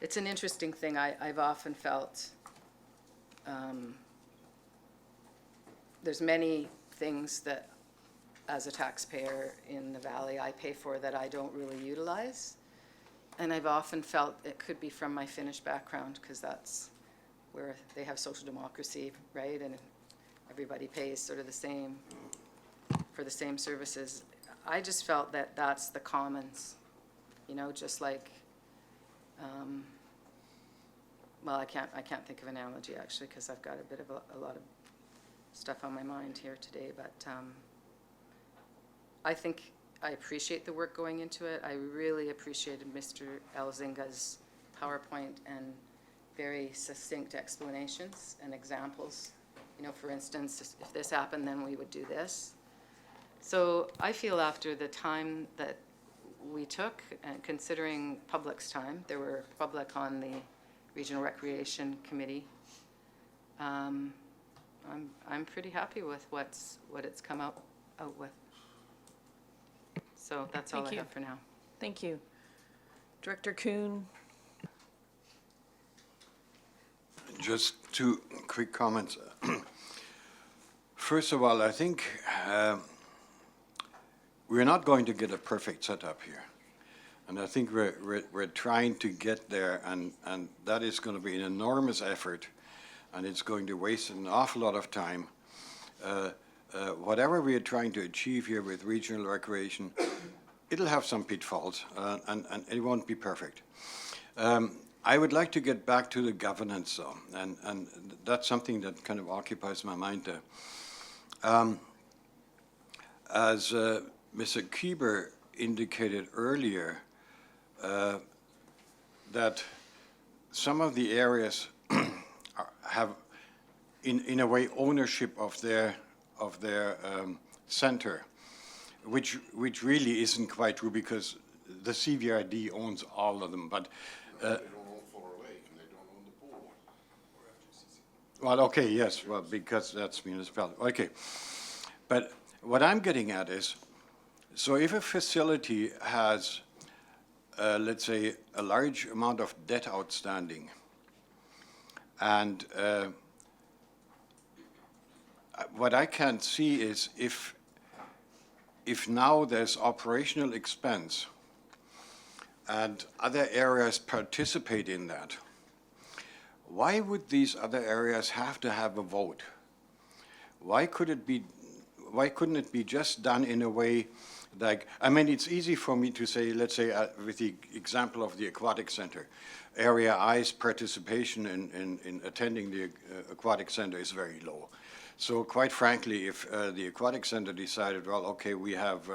It's an interesting thing. I've often felt there's many things that, as a taxpayer in the Valley, I pay for that I don't really utilize. And I've often felt it could be from my Finnish background, because that's where they have social democracy, right? And everybody pays sort of the same for the same services. I just felt that that's the commons, just like, well, I can't think of an analogy actually, because I've got a bit of a lot of stuff on my mind here today, but I think I appreciate the work going into it. I really appreciated Mr. Elzinga's PowerPoint and very succinct explanations and examples. For instance, if this happened, then we would do this. So I feel after the time that we took, and considering public's time, there were public on the Regional Recreation Committee, I'm pretty happy with what it's come out with. So that's all I have for now. Thank you. Director Kuhn? Just 2 quick comments. First of all, I think we're not going to get a perfect setup here. And I think we're trying to get there, and that is going to be an enormous effort, and it's going to waste an awful lot of time. whatever we are trying to achieve here with regional recreation, it'll have some pitfalls, and it won't be perfect. I would like to get back to the governance, though, and that's something that kind of occupies my mind there. As Mr. Kieber indicated earlier, that some of the areas have, in a way, ownership of their center, which really isn't quite true, because the CVRD owns all of them, but They don't own Floor Lake, and they don't own the pool. well, okay, yes, well, because that's municipality, okay. But what I'm getting at is, so if a facility has, let's say, a large amount of debt outstanding, and what I can't see is if now there's operational expense and other areas participate in that, why would these other areas have to have a vote? Why couldn't it be just done in a way like, I mean, it's easy for me to say, let's say, with the example of the aquatic center, Area I's participation in attending the aquatic center is very low. So quite frankly, if the aquatic center decided, well, okay, we have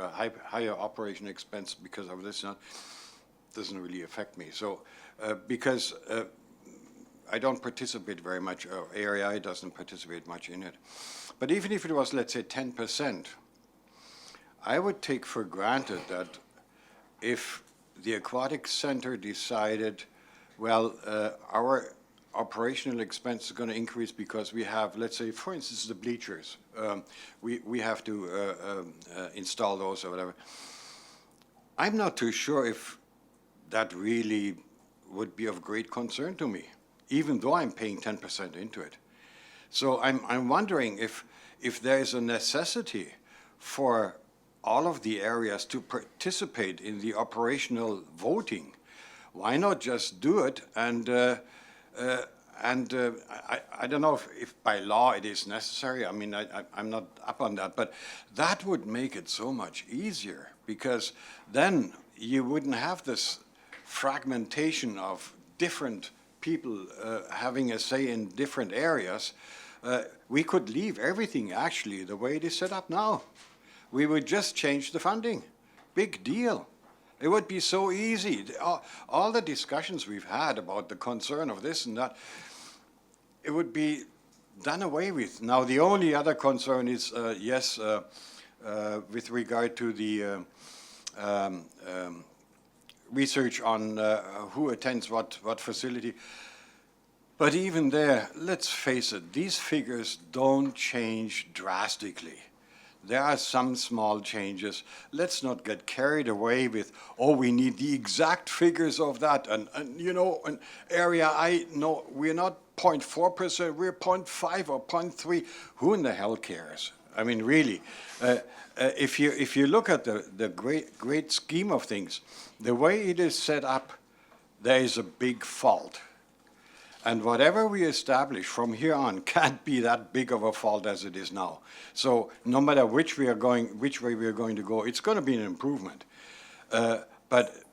higher operation expense because of this, doesn't really affect me. So because I don't participate very much, or Area I doesn't participate much in it. But even if it was, let's say, 10%, I would take for granted that if the aquatic center decided, well, our operational expense is going to increase because we have, let's say, for instance, the bleachers. We have to install those or whatever. I'm not too sure if that really would be of great concern to me, even though I'm paying 10% into it. So I'm wondering if there is a necessity for all of the areas to participate in the operational voting. Why not just do it? And I don't know if by law it is necessary. I mean, I'm not up on that, but that would make it so much easier, because then you wouldn't have this fragmentation of different people having a say in different areas. We could leave everything actually the way it is set up now. We would just change the funding. Big deal. It would be so easy. All the discussions we've had about the concern of this and that, it would be done away with. Now, the only other concern is, yes, with regard to the research on who attends what facility. But even there, let's face it, these figures don't change drastically. There are some small changes. Let's not get carried away with, oh, we need the exact figures of that. And you know, an Area I, no, we're not 0.4%, we're 0.5 or 0.3. Who in the hell cares? I mean, really, if you look at the great scheme of things, the way it is set up, there is a big fault. And whatever we establish from here on can't be that big of a fault as it is now. So no matter which way we are going to go, it's going to be an improvement. But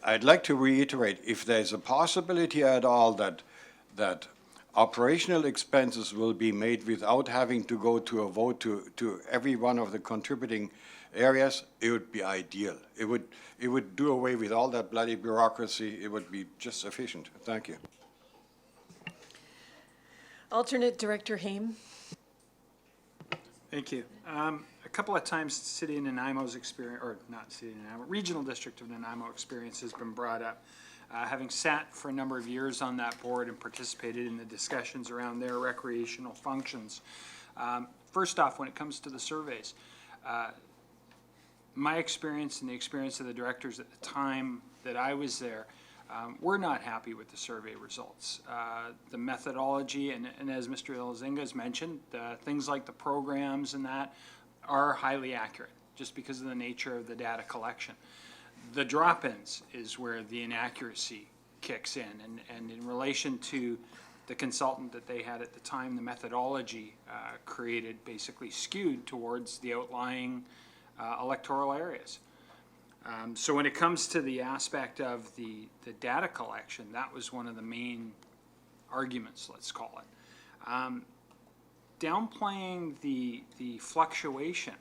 I'd like to reiterate, if there's a possibility at all that operational expenses will be made without having to go to a vote to every one of the contributing areas, it would be ideal. It would do away with all that bloody bureaucracy. It would be just efficient. Thank you. Alternate Director Haim. Thank you. A couple of times City of Nanaimo's experience, or not City of Nanaimo, Regional District of Nanaimo experience has been brought up. Having sat for a number of years on that board and participated in the discussions around their recreational functions. First off, when it comes to the surveys, my experience and the experience of the directors at the time that I was there, we're not happy with the survey results. The methodology, and as Mr. Elzinga has mentioned, things like the programs and that are highly accurate, just because of the nature of the data collection. The drop-ins is where the inaccuracy kicks in, and in relation to the consultant that they had at the time, the methodology created basically skewed towards the outlying electoral areas. So when it comes to the aspect of the data collection, that was one of the main arguments, let's call it. Downplaying the fluctuation.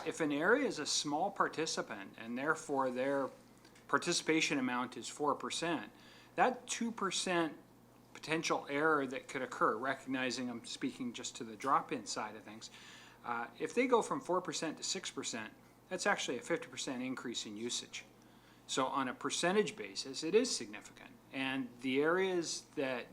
If an area is a small participant and therefore their participation amount is 4%, that 2% potential error that could occur, recognizing I'm speaking just to the drop-in side of things, if they go from 4% to 6%, that's actually a 50% increase in usage. So on a percentage basis, it is significant. And the areas that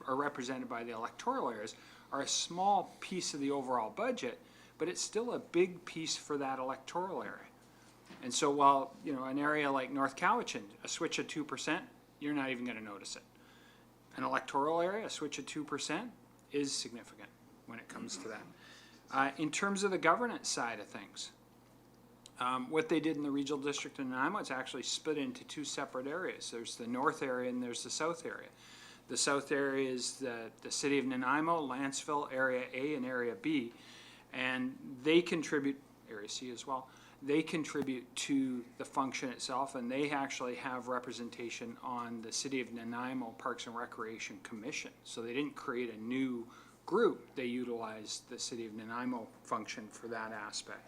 are represented by the electoral areas are a small piece of the overall budget, but it's still a big piece for that electoral area. And so while, you know, an area like North Cowichan, a switch of 2%, you're not even going to notice it. An electoral area, a switch of 2% is significant when it comes to that. In terms of the governance side of things, what they did in the regional district in Nanaimo, it's actually split into two separate areas. There's the north area and there's the south area. The south area is the city of Nanaimo, Lanceville, Area A and Area B, and they contribute, Area C as well, they contribute to the function itself, and they actually have representation on the City of Nanaimo Parks and Recreation Commission. So they didn't create a new group, they utilized the City of Nanaimo function for that aspect.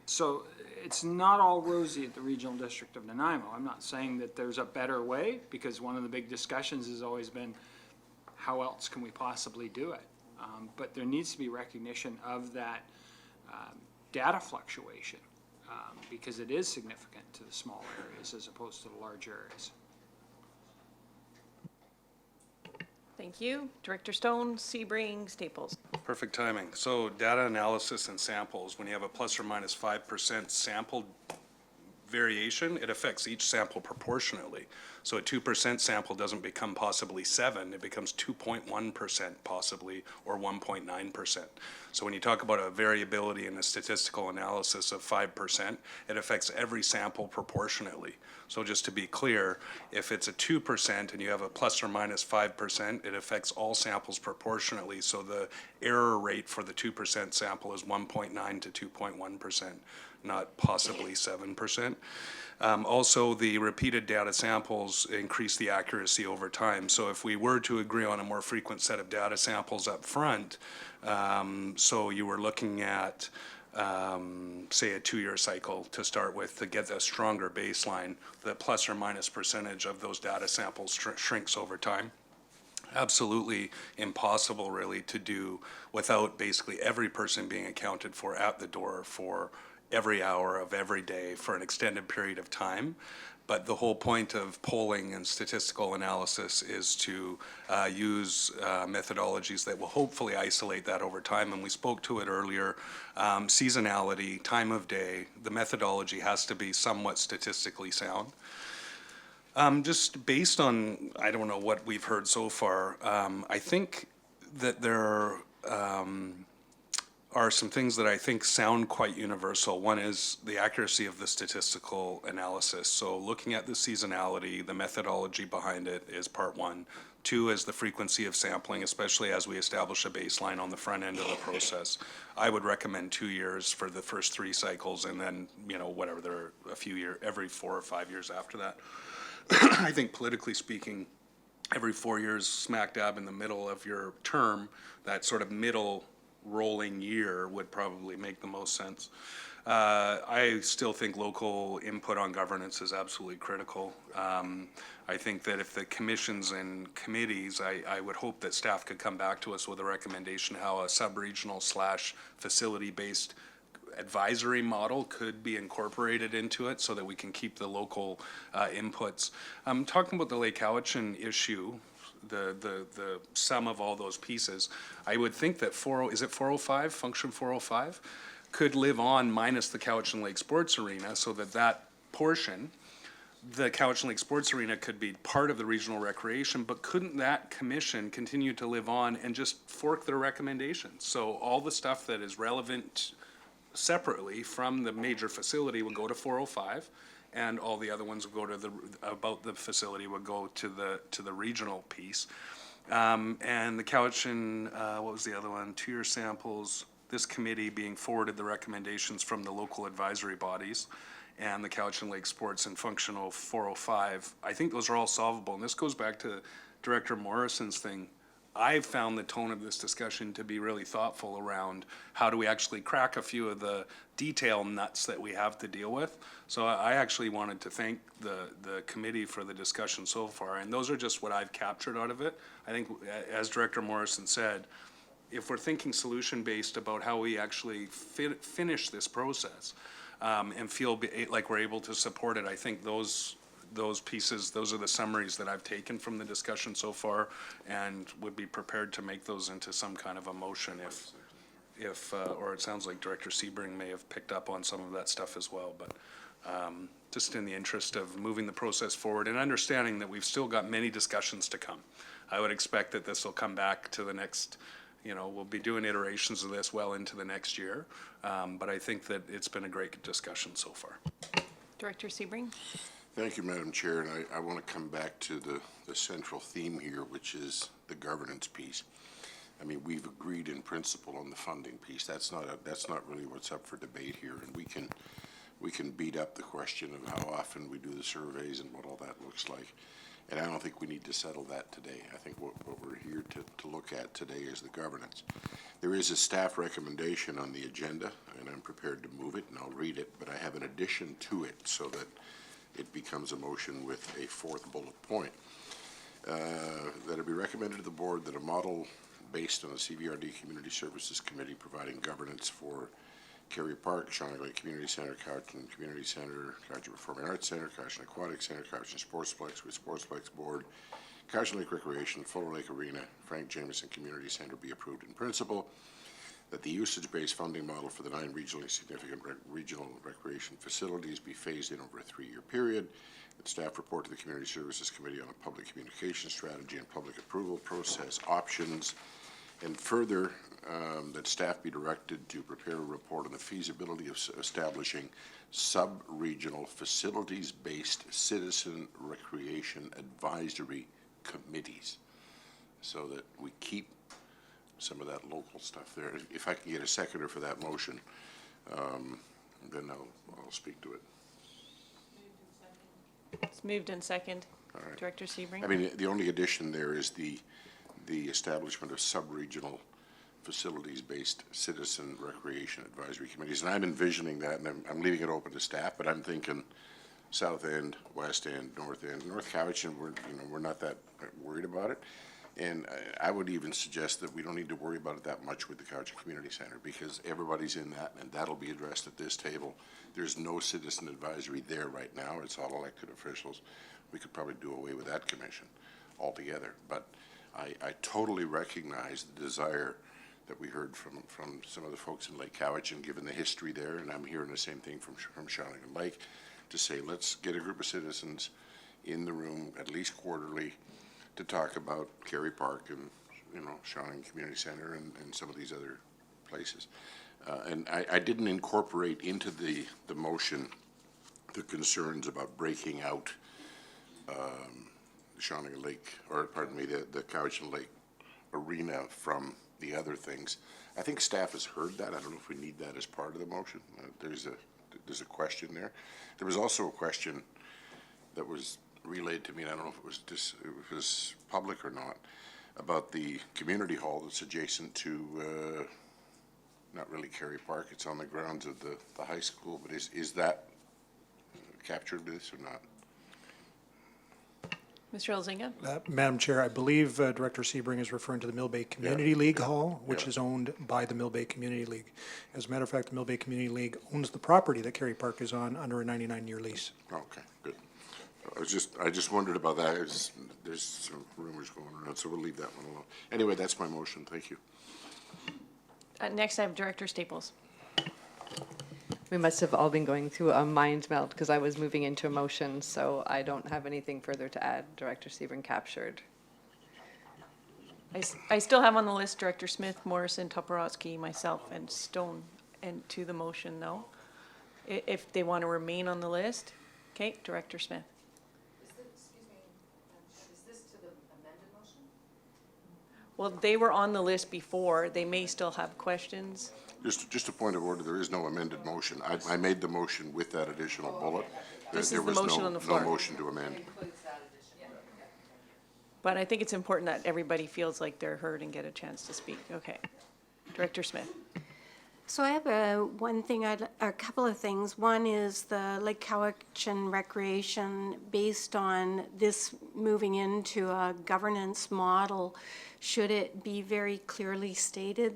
So it's not all rosy at the Regional District of Nanaimo. I'm not saying that there's a better way, because one of the big discussions has always been, how else can we possibly do it? But there needs to be recognition of that data fluctuation, because it is significant to the small areas as opposed to the large areas. Thank you. Director Stone, Sebring, Staples. Perfect timing. So data analysis and samples, when you have a plus or minus 5% sample variation, it affects each sample proportionately. So a 2% sample doesn't become possibly 7, it becomes 2.1% possibly, or 1.9%. So when you talk about a variability in a statistical analysis of 5%, it affects every sample proportionately. So just to be clear, if it's a 2% and you have a plus or minus 5%, it affects all samples proportionately. So the error rate for the 2% sample is 1.9 to 2.1%, not possibly 7%. Also, the repeated data samples increase the accuracy over time. So if we were to agree on a more frequent set of data samples up front, so you were looking at, say, a 2-year cycle to start with to get a stronger baseline, the plus or minus percentage of those data samples shrinks over time. Absolutely impossible, really, to do without basically every person being accounted for at the door for every hour of every day for an extended period of time. But the whole point of polling and statistical analysis is to use methodologies that will hopefully isolate that over time. And we spoke to it earlier, seasonality, time of day, the methodology has to be somewhat statistically sound. Just based on, I don't know what we've heard so far, I think that there are some things that I think sound quite universal. One is the accuracy of the statistical analysis. So looking at the seasonality, the methodology behind it is part one. Two is the frequency of sampling, especially as we establish a baseline on the front end of the process. I would recommend 2 years for the first 3 cycles, and then, you know, whatever, there are a few years, every 4 or 5 years after that. I think politically speaking, every 4 years, smack dab in the middle of your term, that sort of middle rolling year would probably make the most sense. I still think local input on governance is absolutely critical. I think that if the commissions and committees, I would hope that staff could come back to us with a recommendation how a sub-regional / facility-based advisory model could be incorporated into it so that we can keep the local inputs. Talking about the Lake Cowichan issue, the sum of all those pieces, I would think that 405, Function 405, could live on minus the Cowichan Lake Sports Arena, so that portion, the Cowichan Lake Sports Arena, could be part of the regional recreation, but couldn't that commission continue to live on and just fork their recommendations? So all the stuff that is relevant separately from the major facility would go to 405, and all the other ones would go to about the facility would go to the regional piece. And the Cowichan, what was the other one? 2-year samples, this committee being forwarded the recommendations from the local advisory bodies and the Cowichan Lake Sports and Functional 405. I think those are all solvable. And this goes back to Director Morrison's thing. I've found the tone of this discussion to be really thoughtful around how do we actually crack a few of the detail nuts that we have to deal with. So I actually wanted to thank the committee for the discussion so far, and those are just what I've captured out of it. I think, as Director Morrison said, if we're thinking solution-based about how we actually finish this process and feel like we're able to support it, I think those pieces, those are the summaries that I've taken from the discussion so far, and would be prepared to make those into some kind of a motion if or it sounds like Director Sebring may have picked up on some of that stuff as well, but just in the interest of moving the process forward and understanding that we've still got many discussions to come. I would expect that this will come back to the next, we'll be doing iterations of this well into the next year, but I think that it's been a great discussion so far. Director Sebring? Thank you, Madam Chair, and I want to come back to the central theme here, which is the governance piece. I mean, we've agreed in principle on the funding piece. That's not really what's up for debate here, and we can beat up the question of how often we do the surveys and what all that looks like. And I don't think we need to settle that today. I think what we're here to look at today is the governance. There is a staff recommendation on the agenda, and I'm prepared to move it, and I'll read it, but I have an addition to it so that it becomes a motion with a 4th bullet point. That it be recommended to the board that a model based on the CVRD Community Services Committee providing governance for Carey Park, Shawnee Lake Community Center, Cowichan Community Center, Cowichan Performing Arts Center, Cowichan Aquatic Center, Cowichan Sportsplex with Sportsplex Board, Cowichan Lake Recreation, Fuller Lake Arena, Frank Jameson Community Center be approved in principle. That the usage-based funding model for the 9 regionally significant regional recreation facilities be phased in over a 3-year period. That staff report to the Community Services Committee on a public communication strategy and public approval process options. And further, that staff be directed to prepare a report on the feasibility of establishing sub-regional facilities-based citizen recreation advisory committees so that we keep some of that local stuff there. If I can get a seconder for that motion, then I'll speak to it. It's moved in second. All right. Director Sebring? I mean, the only addition there is the establishment of sub-regional facilities-based citizen recreation advisory committees. And I'm envisioning that, and I'm leaving it open to staff, but I'm thinking South End, West End, North End. North Cowichan, we're not that worried about it. And I would even suggest that we don't need to worry about it that much with the Cowichan Community Center because everybody's in that and that'll be addressed at this table. There's no citizen advisory there right now. It's all elected officials. We could probably do away with that commission altogether. But I totally recognize the desire that we heard from some of the folks in Lake Cowichan, given the history there, and I'm hearing the same thing from Shawnigan Lake, to say let's get a group of citizens in the room at least quarterly to talk about Carey Park and, Shawnigan Community Center and some of these other places. And I didn't incorporate into the motion the concerns about breaking out Shawnigan Lake, or pardon me, the Cowichan Lake Arena from the other things. I think staff has heard that. I don't know if we need that as part of the motion. There's a question there. There was also a question that was relayed to me, and I don't know if it was public or not, about the community hall that's adjacent to not really Carey Park. It's on the grounds of the high school, but is that captured this or not? Mr. Elzinga? Madam Chair, I believe Director Sebring is referring to the Mill Bay Community League Hall, which is owned by the Mill Bay Community League. As a matter of fact, the Mill Bay Community League owns the property that Carey Park is on under a 99-year lease. Okay, good. I just wondered about that. There's some rumors going around, so we'll leave that one alone. Anyway, that's my motion. Thank you. Next, I have Director Staples. We must have all been going through a mind melt because I was moving into a motion, so I don't have anything further to add. Director Sebring captured. I still have on the list Director Smith, Morrison, Toporowski, myself, and Stone, and to the motion, though. If they want to remain on the list, Okay, Director Smith. Well, they were on the list before. They may still have questions. Just a point of order, there is no amended motion. I made the motion with that additional bullet. This There is the was motion no- on the floor. No motion to amend. But I think it's important that everybody feels like they're heard and get a chance to speak. Okay. Director Smith. So I have a couple of things. One is the Lake Cowichan Recreation, based on this moving into a governance model, should it be very clearly stated?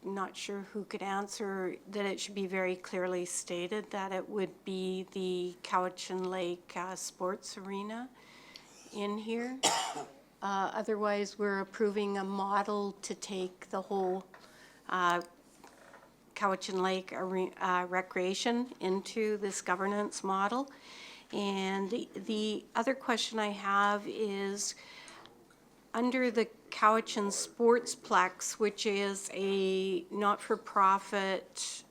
Not sure who could answer that it should be very clearly stated that it would be the Cowichan Lake Sports Arena in here. Otherwise, we're approving a model to take the whole Cowichan Lake Recreation into this governance model. And the other question I have is, under the Cowichan Sportsplex, which is a not-for-profit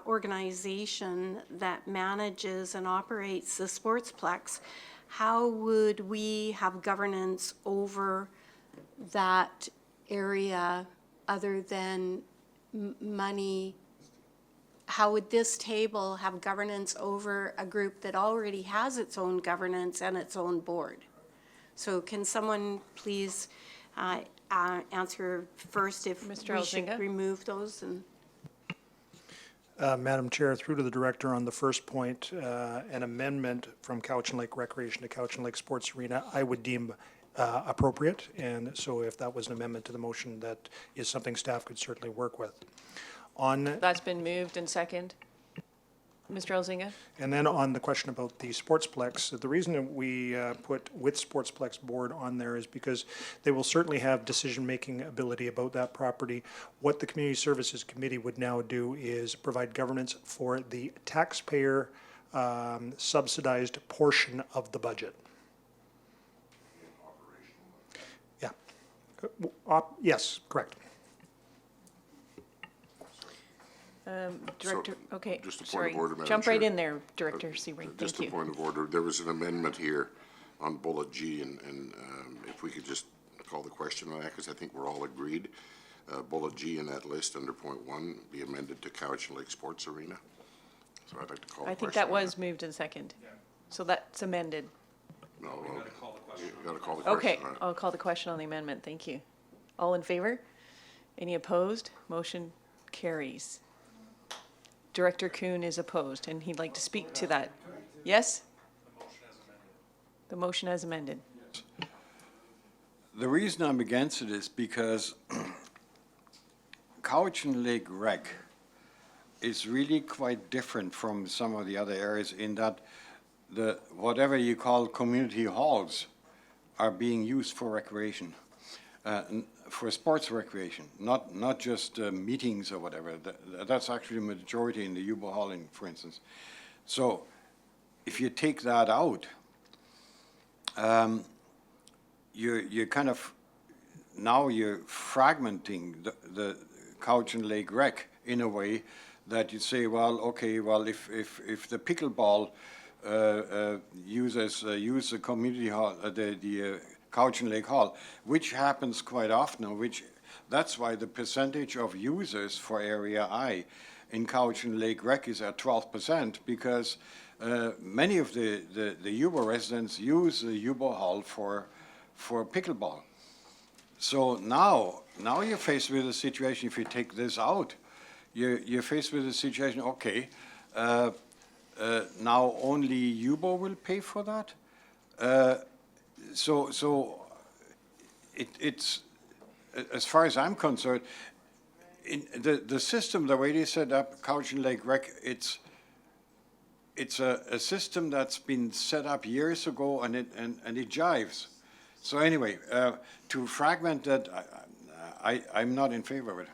organization that manages and operates the Sportsplex, how would we have governance over that area other than money? How would this table have governance over a group that already has its own governance and its own board? So can someone please answer first if Mr. we should Elzinga? remove those? And Madam Chair, through to the director on the first point, an amendment from Cowichan Lake Recreation to Cowichan Lake Sports Arena, I would deem appropriate. And so if that was an amendment to the motion, that is something staff could certainly work with. That's been moved and second. Mr. Elzinga? And then on the question about the Sportsplex, the reason that we put with Sportsplex Board on there is because they will certainly have decision-making ability about that property. What the Community Services Committee would now do is provide governance for the taxpayer subsidized portion of the budget. Yeah. Yes, correct. Director, okay, just a point sorry. of order, Madam Jump right Chair. in there, Director Sebring. Just Thank a you. point of order, there was an amendment here on bullet G, and if we could just call the question on that, because I think we're all agreed. Bullet G in that list under point 1 be amended to Cowichan Lake Sports Arena. So I'd like to call the I question. think that on was moved and second. So that's amended. No, well, you gotta call the question. Okay, all right. I'll call the question on the amendment. Thank you. All in favor? Any opposed? Motion carries. Director Kuhn is opposed, and he'd like to speak to that. Yes? The motion as amended. The reason I'm against it is because Cowichan Lake Rec is really quite different from some of the other areas in that the, whatever you call community halls are being used for recreation, for sports recreation, not just meetings or whatever. That's actually the majority in the Yuba Hall, for instance. So if you take that out, you're kind of, now you're fragmenting the Cowichan Lake Rec in a way that you say, well, okay, well, if the pickleball users use the community hall, the Cowichan Lake Hall, which happens quite often, that's why the percentage of users for Area I in Cowichan Lake Rec is at 12%, because many of the Yuba residents use the Yuba Hall for pickleball. So now you're faced with a situation, if you take this out, you're faced with a situation, okay, now only Yuba will pay for that? So it's, as far as I'm concerned, in the system, the way they set up Cowichan Lake Rec, it's a system that's been set up years ago, and it jives. So anyway, to fragment that, I'm not in favor of it.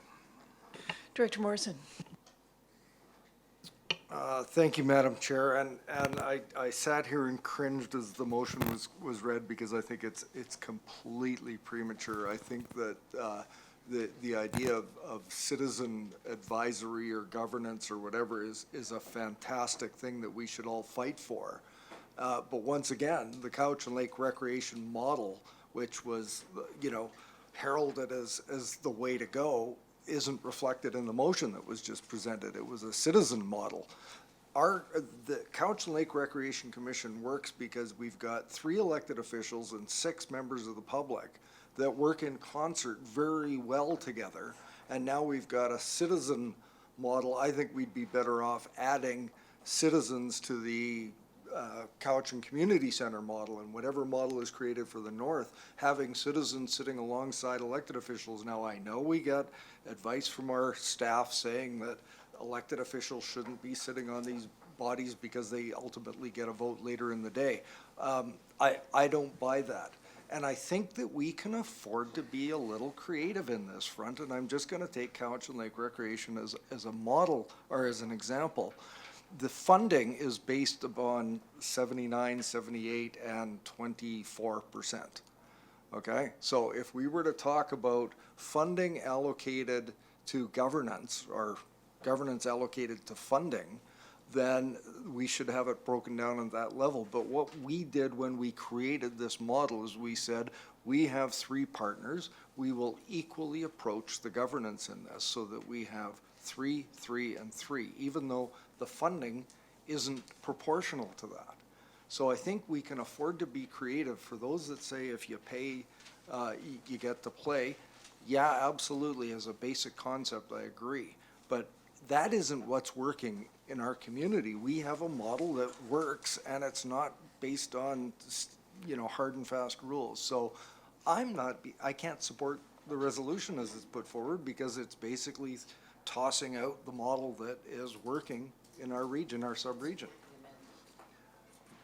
Director Morrison. Thank you, Madam Chair, and I sat here and cringed as the motion was read, because I think it's completely premature. I think that the idea of citizen advisory or governance or whatever is a fantastic thing that we should all fight for. But once again, the Cowichan Lake Recreation model, which was, heralded as the way to go, isn't reflected in the motion that was just presented. It was a citizen model. The Cowichan Lake Recreation Commission works because we've got 3 elected officials and 6 members of the public that work in concert very well together. And now we've got a citizen model. I think we'd be better off adding citizens to the Cowichan Community Center model, and whatever model is created for the north, having citizens sitting alongside elected officials. Now, I know we got advice from our staff saying that elected officials shouldn't be sitting on these bodies because they ultimately get a vote later in the day. I don't buy that. And I think that we can afford to be a little creative in this front, and I'm just gonna take Cowichan Lake Recreation as a model, or as an example. The funding is based upon 79, 78, and 24%. Okay, so if we were to talk about funding allocated to governance, or governance allocated to funding, then we should have it broken down on that level. But what we did when we created this model is we said, we have 3 partners, we will equally approach the governance in this so that we have 3, 3, and 3, even though the funding isn't proportional to that. So I think we can afford to be creative. For those that say if you pay, you get to play, yeah, absolutely, as a basic concept, I agree. But that isn't what's working in our community. We have a model that works, and it's not based on, hard and fast rules. So I can't support the resolution as it's put forward, because it's basically tossing out the model that is working in our region, our sub-region.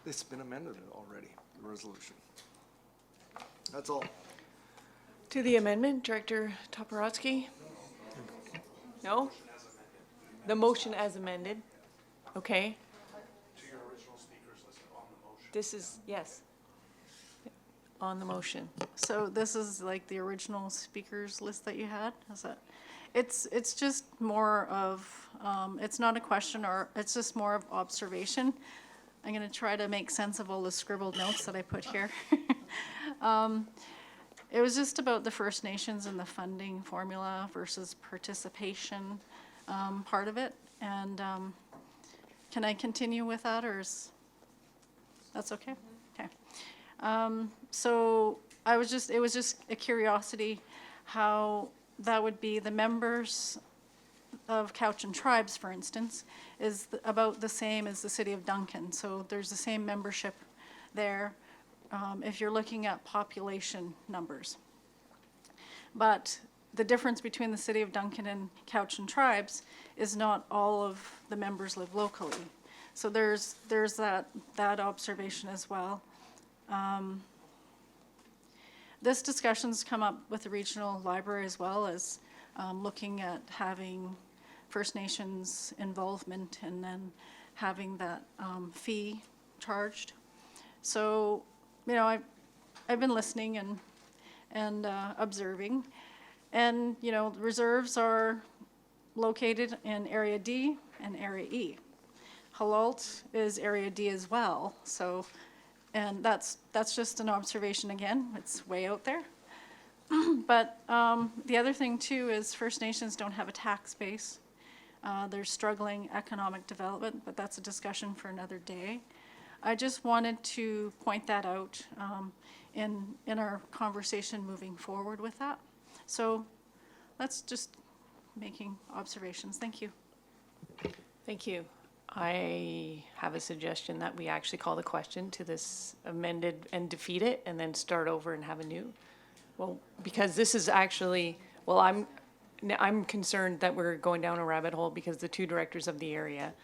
It's been amended already, the resolution. That's all. To the amendment, Director Toporowski? No? The motion as amended? Okay. To your original speakers list on the motion. This is, yes. On the motion. So this is like the original speakers list that you had? Is that? It's just more of, it's not a question, or it's just more of observation. I'm gonna try to make sense of all the scribbled notes that I put here. It was just about the First Nations and the funding formula versus participation part of it. And can I continue with that, or is, that's okay? Okay. So it was just a curiosity how that would be. The members of Cowichan Tribes, for instance, is about the same as the city of Duncan. So there's the same membership there if you're looking at population numbers. But the difference between the city of Duncan and Cowichan Tribes is not all of the members live locally. So there's that observation as well. This discussion's come up with the regional library as well, as looking at having First Nations involvement and then having that fee charged. So, I've been listening and observing. And, reserves are located in Area D and Area E. Halalt is Area D as well, so, and that's just an observation again, it's way out there. But the other thing too is First Nations don't have a tax base. They're struggling economic development, but that's a discussion for another day. I just wanted to point that out in our conversation moving forward with that. So that's just making observations. Thank you. Thank you. I have a suggestion that we actually call the question to this amended and defeat it and then start over and have a new. Well, because this is actually, well, I'm concerned that we're going down a rabbit hole because the 2 directors of the area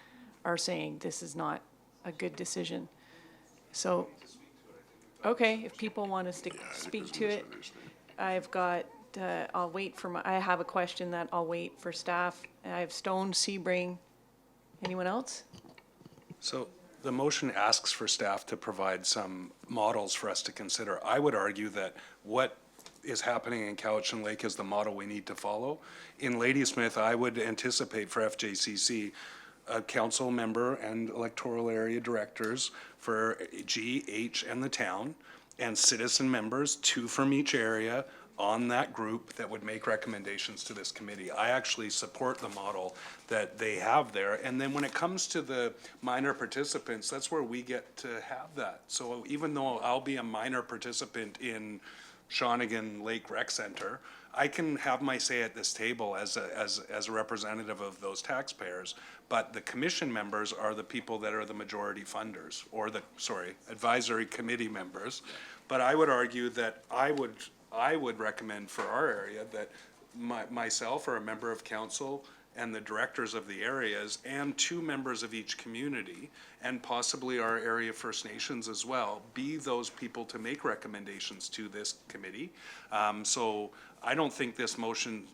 are saying this is not a good decision. So, okay, if people want us to speak to it, I've got, I'll wait for I have a question that I'll wait for staff. I have Stone, Sebring. Anyone else? So the motion asks for staff to provide some models for us to consider. I would argue that what is happening in Cowichan Lake is the model we need to follow. In Ladysmith, I would anticipate for FJCC, a council member and electoral area directors for G, H, and the town, and citizen members, 2 from each area, on that group that would make recommendations to this committee. I actually support the model that they have there. And then when it comes to the minor participants, that's where we get to have that. So even though I'll be a minor participant in Shawnigan Lake Rec Center, I can have my say at this table as a representative of those taxpayers. But the commission members are the people that are the majority funders, or advisory committee members. But I would argue that I would recommend for our area that myself or a member of council and the directors of the areas and 2 members of each community, and possibly our area First Nations as well, be those people to make recommendations to this committee. So I don't think this motion,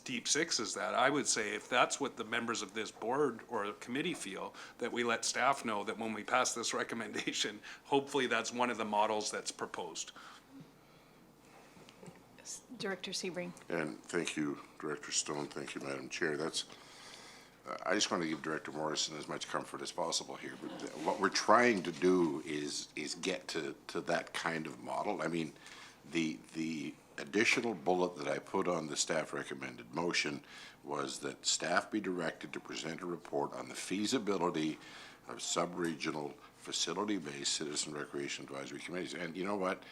deep six is that. I would say if that's what the members of this board or committee feel, that we let staff know that when we pass this recommendation, hopefully that's one of the models that's proposed. Director Sebring. And thank you, Director Stone. Thank you, Madam Chair. I just want to give Director Morrison as much comfort as possible here. But what we're trying to do is get to that kind of model. I mean, the additional bullet that I put on the staff recommended motion was that staff be directed to present a report on the feasibility of sub-regional facility-based citizen recreation advisory committees. And you know what?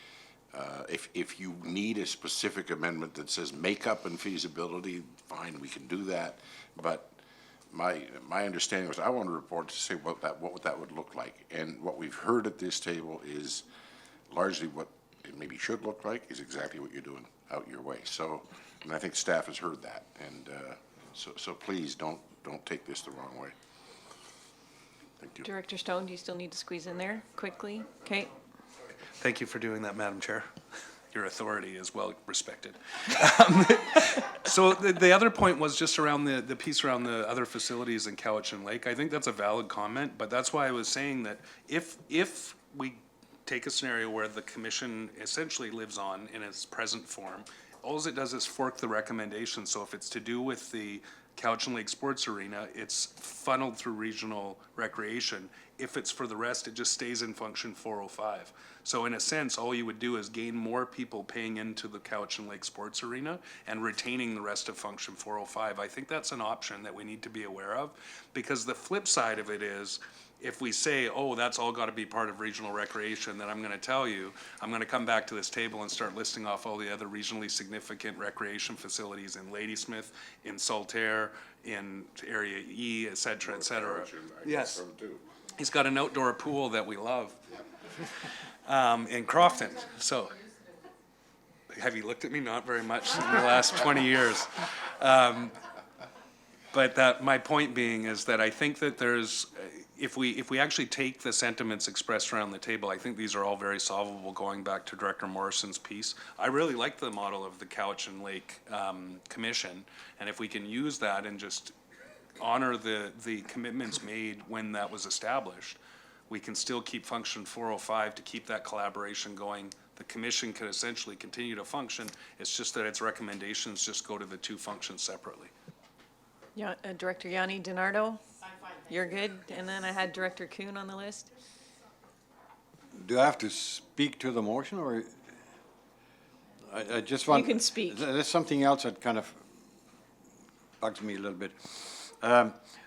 If you need a specific amendment that says makeup and feasibility, fine, we can do that. But my understanding was I want a report to say what that would look like. And what we've heard at this table is largely what it maybe should look like is exactly what you're doing out your way. So, and I think staff has heard that. And so please don't take this the wrong way. Thank you. Director Stone, do you still need to squeeze in there quickly? Okay. Thank you for doing that, Madam Chair. Your authority is well respected. So the other point was just around the piece around the other facilities in Cowichan Lake. I think that's a valid comment, but that's why I was saying that if we take a scenario where the commission essentially lives on in its present form, all it does is fork the recommendation. So if it's to do with the Cowichan Lake Sports Arena, it's funneled through regional recreation. If it's for the rest, it just stays in function 405. So in a sense, all you would do is gain more people paying into the Cowichan Lake Sports Arena and retaining the rest of function 405. I think that's an option that we need to be aware of, because the flip side of it is, if we say, oh, that's all got to be part of regional recreation, then I'm going to tell you, I'm going to come back to this table and start listing off all the other regionally significant recreation facilities in Ladysmith, in Saltaire, in Area E, et cetera, et cetera. Yes. He's got an outdoor pool that we love in Crofton. So, have you looked at me? Not very much in the last 20 years. But my point being is that I think that there's, if we actually take the sentiments expressed around the table, I think these are all very solvable, going back to Director Morrison's piece. I really like the model of the Cowichan Lake Commission, and if we can use that and just honor the commitments made when that was established, we can still keep function 405 to keep that collaboration going. The commission can essentially continue to function. It's just that its recommendations just go to the 2 functions separately. Yeah, Director Yanni DiNardo? You're good? And then I had Director Kuhn on the list. Do I have to speak to the motion, or I just want? You can speak. There's something else that kind of bugs me a little bit.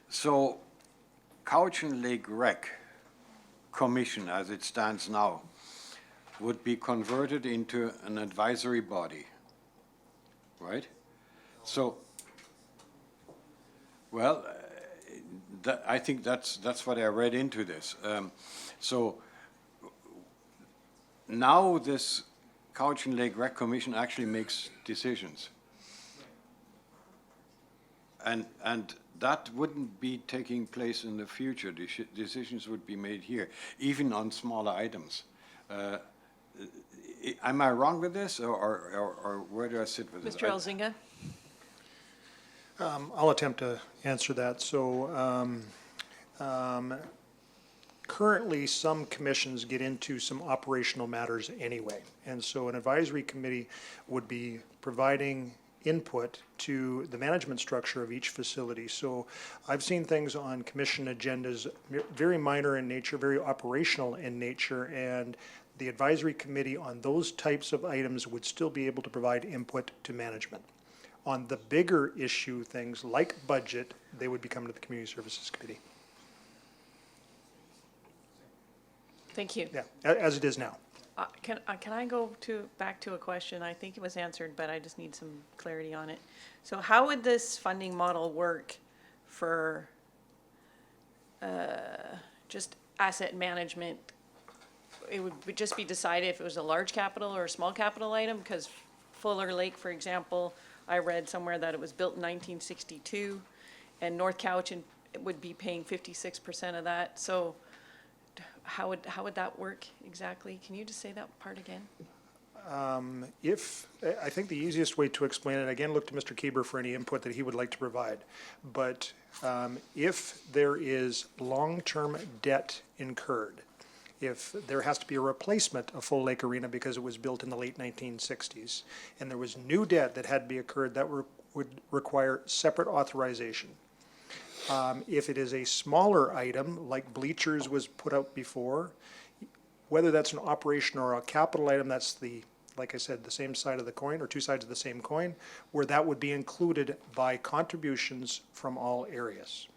So Cowichan Lake Rec Commission, as it stands now, would be converted into an advisory body, right? So, well, I think that's what I read into this. So now this Cowichan Lake Rec Commission actually makes decisions. And that wouldn't be taking place in the future. Decisions would be made here, even on smaller items. Am I wrong with this, or where do I sit with this? Mr. Elzinga? I'll attempt to answer that. So currently, some commissions get into some operational matters anyway. And so an advisory committee would be providing input to the management structure of each facility. So I've seen things on commission agendas, very minor in nature, very operational in nature, and the advisory committee on those types of items would still be able to provide input to management. On the bigger issue things like budget, they would be coming to the Community Services Committee. Thank you. Yeah, as it is now. Can I go back to a question? I think it was answered, but I just need some clarity on it. So how would this funding model work for just asset management? It would just be decided if it was a large capital or a small capital item? Because Fuller Lake, for example, I read somewhere that it was built in 1962, and North Cowichan would be paying 56% of that. So how would that work exactly? Can you just say that part again? I think the easiest way to explain it, again, look to Mr. Kieber for any input that he would like to provide. But if there is long-term debt incurred, if there has to be a replacement of Full Lake Arena because it was built in the late 1960s, and there was new debt that had to be incurred, that would require separate authorization. If it is a smaller item, like bleachers was put out before, whether that's an operation or a capital item, that's the, like I said, the same side of the coin, or two sides of the same coin, where that would be included by contributions from all areas.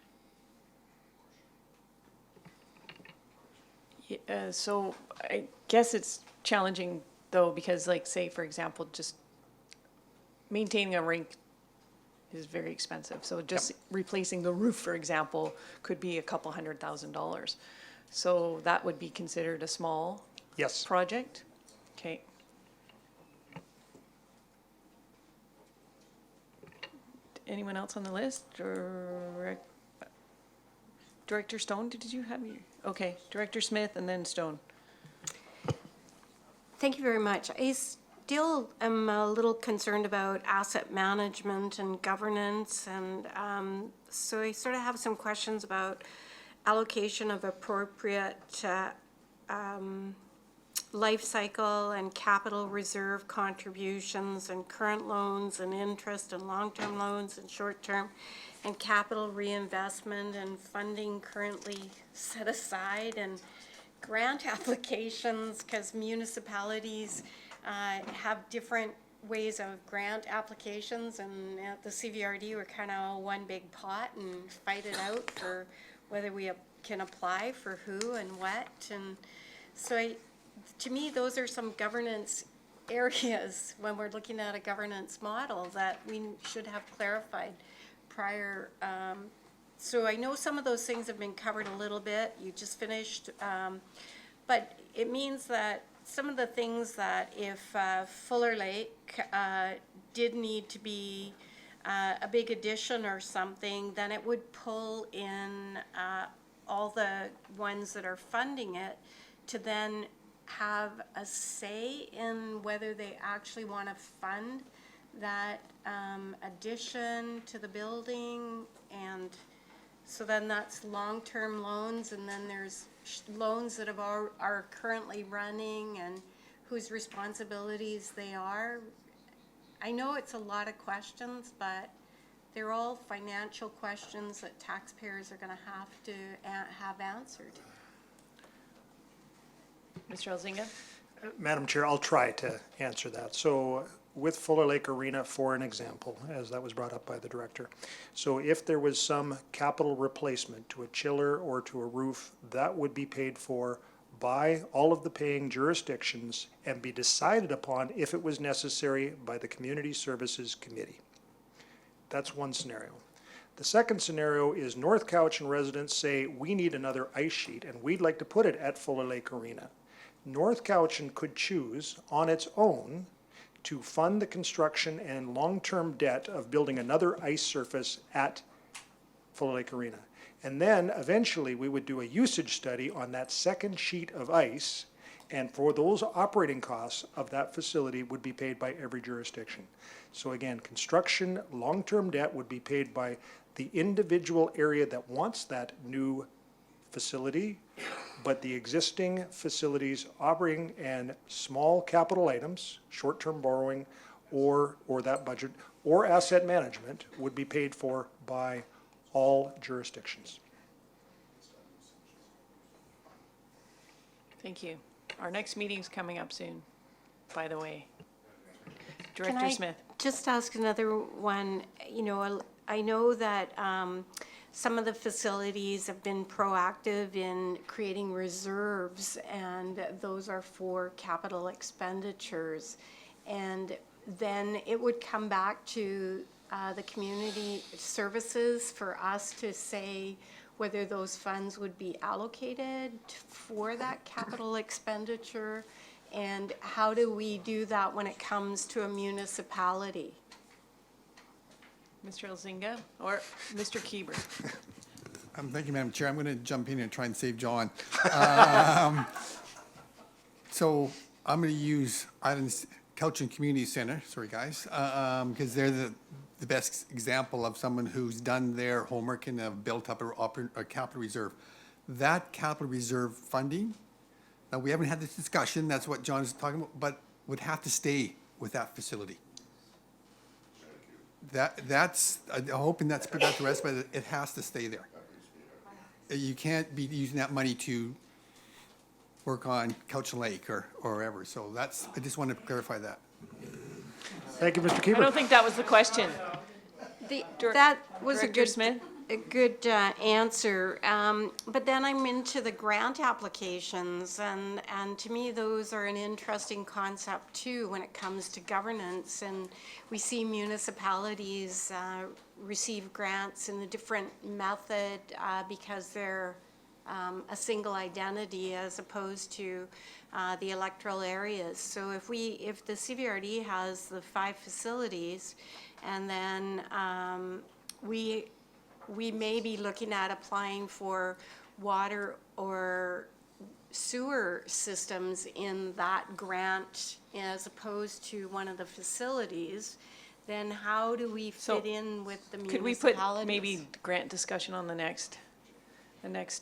So I guess it's challenging though, because like, say, for example, just maintaining a rink is very expensive. So just replacing the roof, for example, could be a couple $100,000. So that would be considered a small project? Okay. Anyone else on the list? Director Stone, did you have your, okay, Director Smith and then Stone. Thank you very much. I still am a little concerned about asset management and governance, and so I sort of have some questions about allocation of appropriate life cycle and capital reserve contributions and current loans and interest and long-term loans and short-term and capital reinvestment and funding currently set aside and grant applications, because municipalities have different ways of grant applications, and at the CVRD we're kind of one big pot and fight it out for whether we can apply for who and what. And so to me, those are some governance areas when we're looking at a governance model that we should have clarified prior. So I know some of those things have been covered a little bit. You just finished, but it means that some of the things that if Fuller Lake did need to be a big addition or something, then it would pull in all the ones that are funding it to then have a say in whether they actually want to fund that addition to the building. And so then that's long-term loans, and then there's loans that are currently running and whose responsibilities they are. I know it's a lot of questions, but they're all financial questions that taxpayers are going to have answered. Mr. Elzinga? Madam Chair, I'll try to answer that. So with Fuller Lake Arena, for an example, as that was brought up by the director. So if there was some capital replacement to a chiller or to a roof, that would be paid for by all of the paying jurisdictions and be decided upon, if it was necessary, by the Community Services Committee. That's one scenario. The second scenario is North Cowichan residents say, we need another ice sheet and we'd like to put it at Fuller Lake Arena. North Cowichan could choose on its own to fund the construction and long-term debt of building another ice surface at Fuller Lake Arena. And then eventually we would do a usage study on that second sheet of ice, and for those operating costs of that facility would be paid by every jurisdiction. So again, construction, long-term debt would be paid by the individual area that wants that new facility, but the existing facilities operating and small capital items, short-term borrowing, or that budget, or asset management would be paid for by all jurisdictions. Thank you. Our next meeting's coming up soon, by the way. Can Director I Smith. just ask another one? You know, I know that some of the facilities have been proactive in creating reserves, and those are for capital expenditures. And then it would come back to the community services for us to say whether those funds would be allocated for that capital expenditure, and how do we do that when it comes to a municipality? Mr. Elzinga or Mr. Kieber? Thank you, Madam Chair. I'm going to jump in and try and save John. So I'm going to use Islands Cowichan Community Center, sorry guys, because they're the best example of someone who's done their homework and have built up a capital reserve. That capital reserve funding, now we haven't had this discussion, that's what John is talking about, but would have to stay with that facility. That's, I'm hoping that's put out to rest, but it has to stay there. You can't be using that money to work on Cowichan Lake or wherever, so that's, I just wanted to clarify that. Thank you, Mr. I Kieber. don't think that was the question. That was a Director good, Smith? a good answer. But then I'm into the grant applications, and to me, those are an interesting concept too when it comes to governance. And we see municipalities receive grants in a different method because they're a single identity as opposed to the electoral areas. So if the CVRD has the 5 facilities, and then we may be looking at applying for water or sewer systems in that grant as opposed to one of the facilities, then how do we fit in with the Could we municipalities? put maybe grant discussion on the next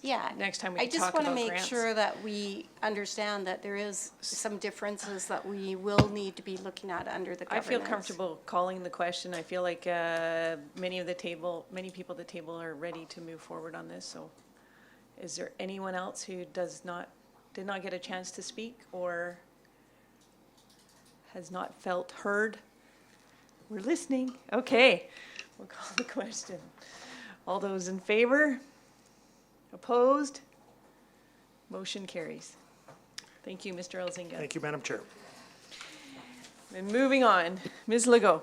Yeah. next time we I can just talk want about to make grants? sure that we understand that there is some differences that we will need to be looking at under the I governance. feel comfortable calling the question. I feel like many people at the table are ready to move forward on this, so is there anyone else who did not get a chance to speak or has not felt heard? We're listening. Okay, we'll call the question. All those in favor? Opposed? Motion carries. Thank you, Mr. Elzinga. Thank you, Madam Chair. And moving on, Ms. Legault.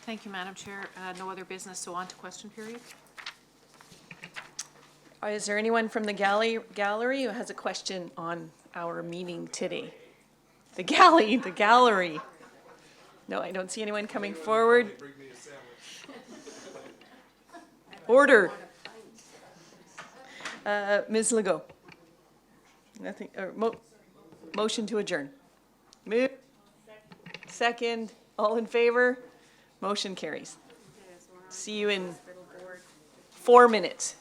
Thank you, Madam Chair. No other business, so on to question period. Is there anyone from the gallery who has a question on our meeting today? The gallery. No, I don't see anyone coming forward. Order. Ms. Legault. Nothing, motion to adjourn. Move. Second. All in favor? Motion carries. See you in 4 minutes.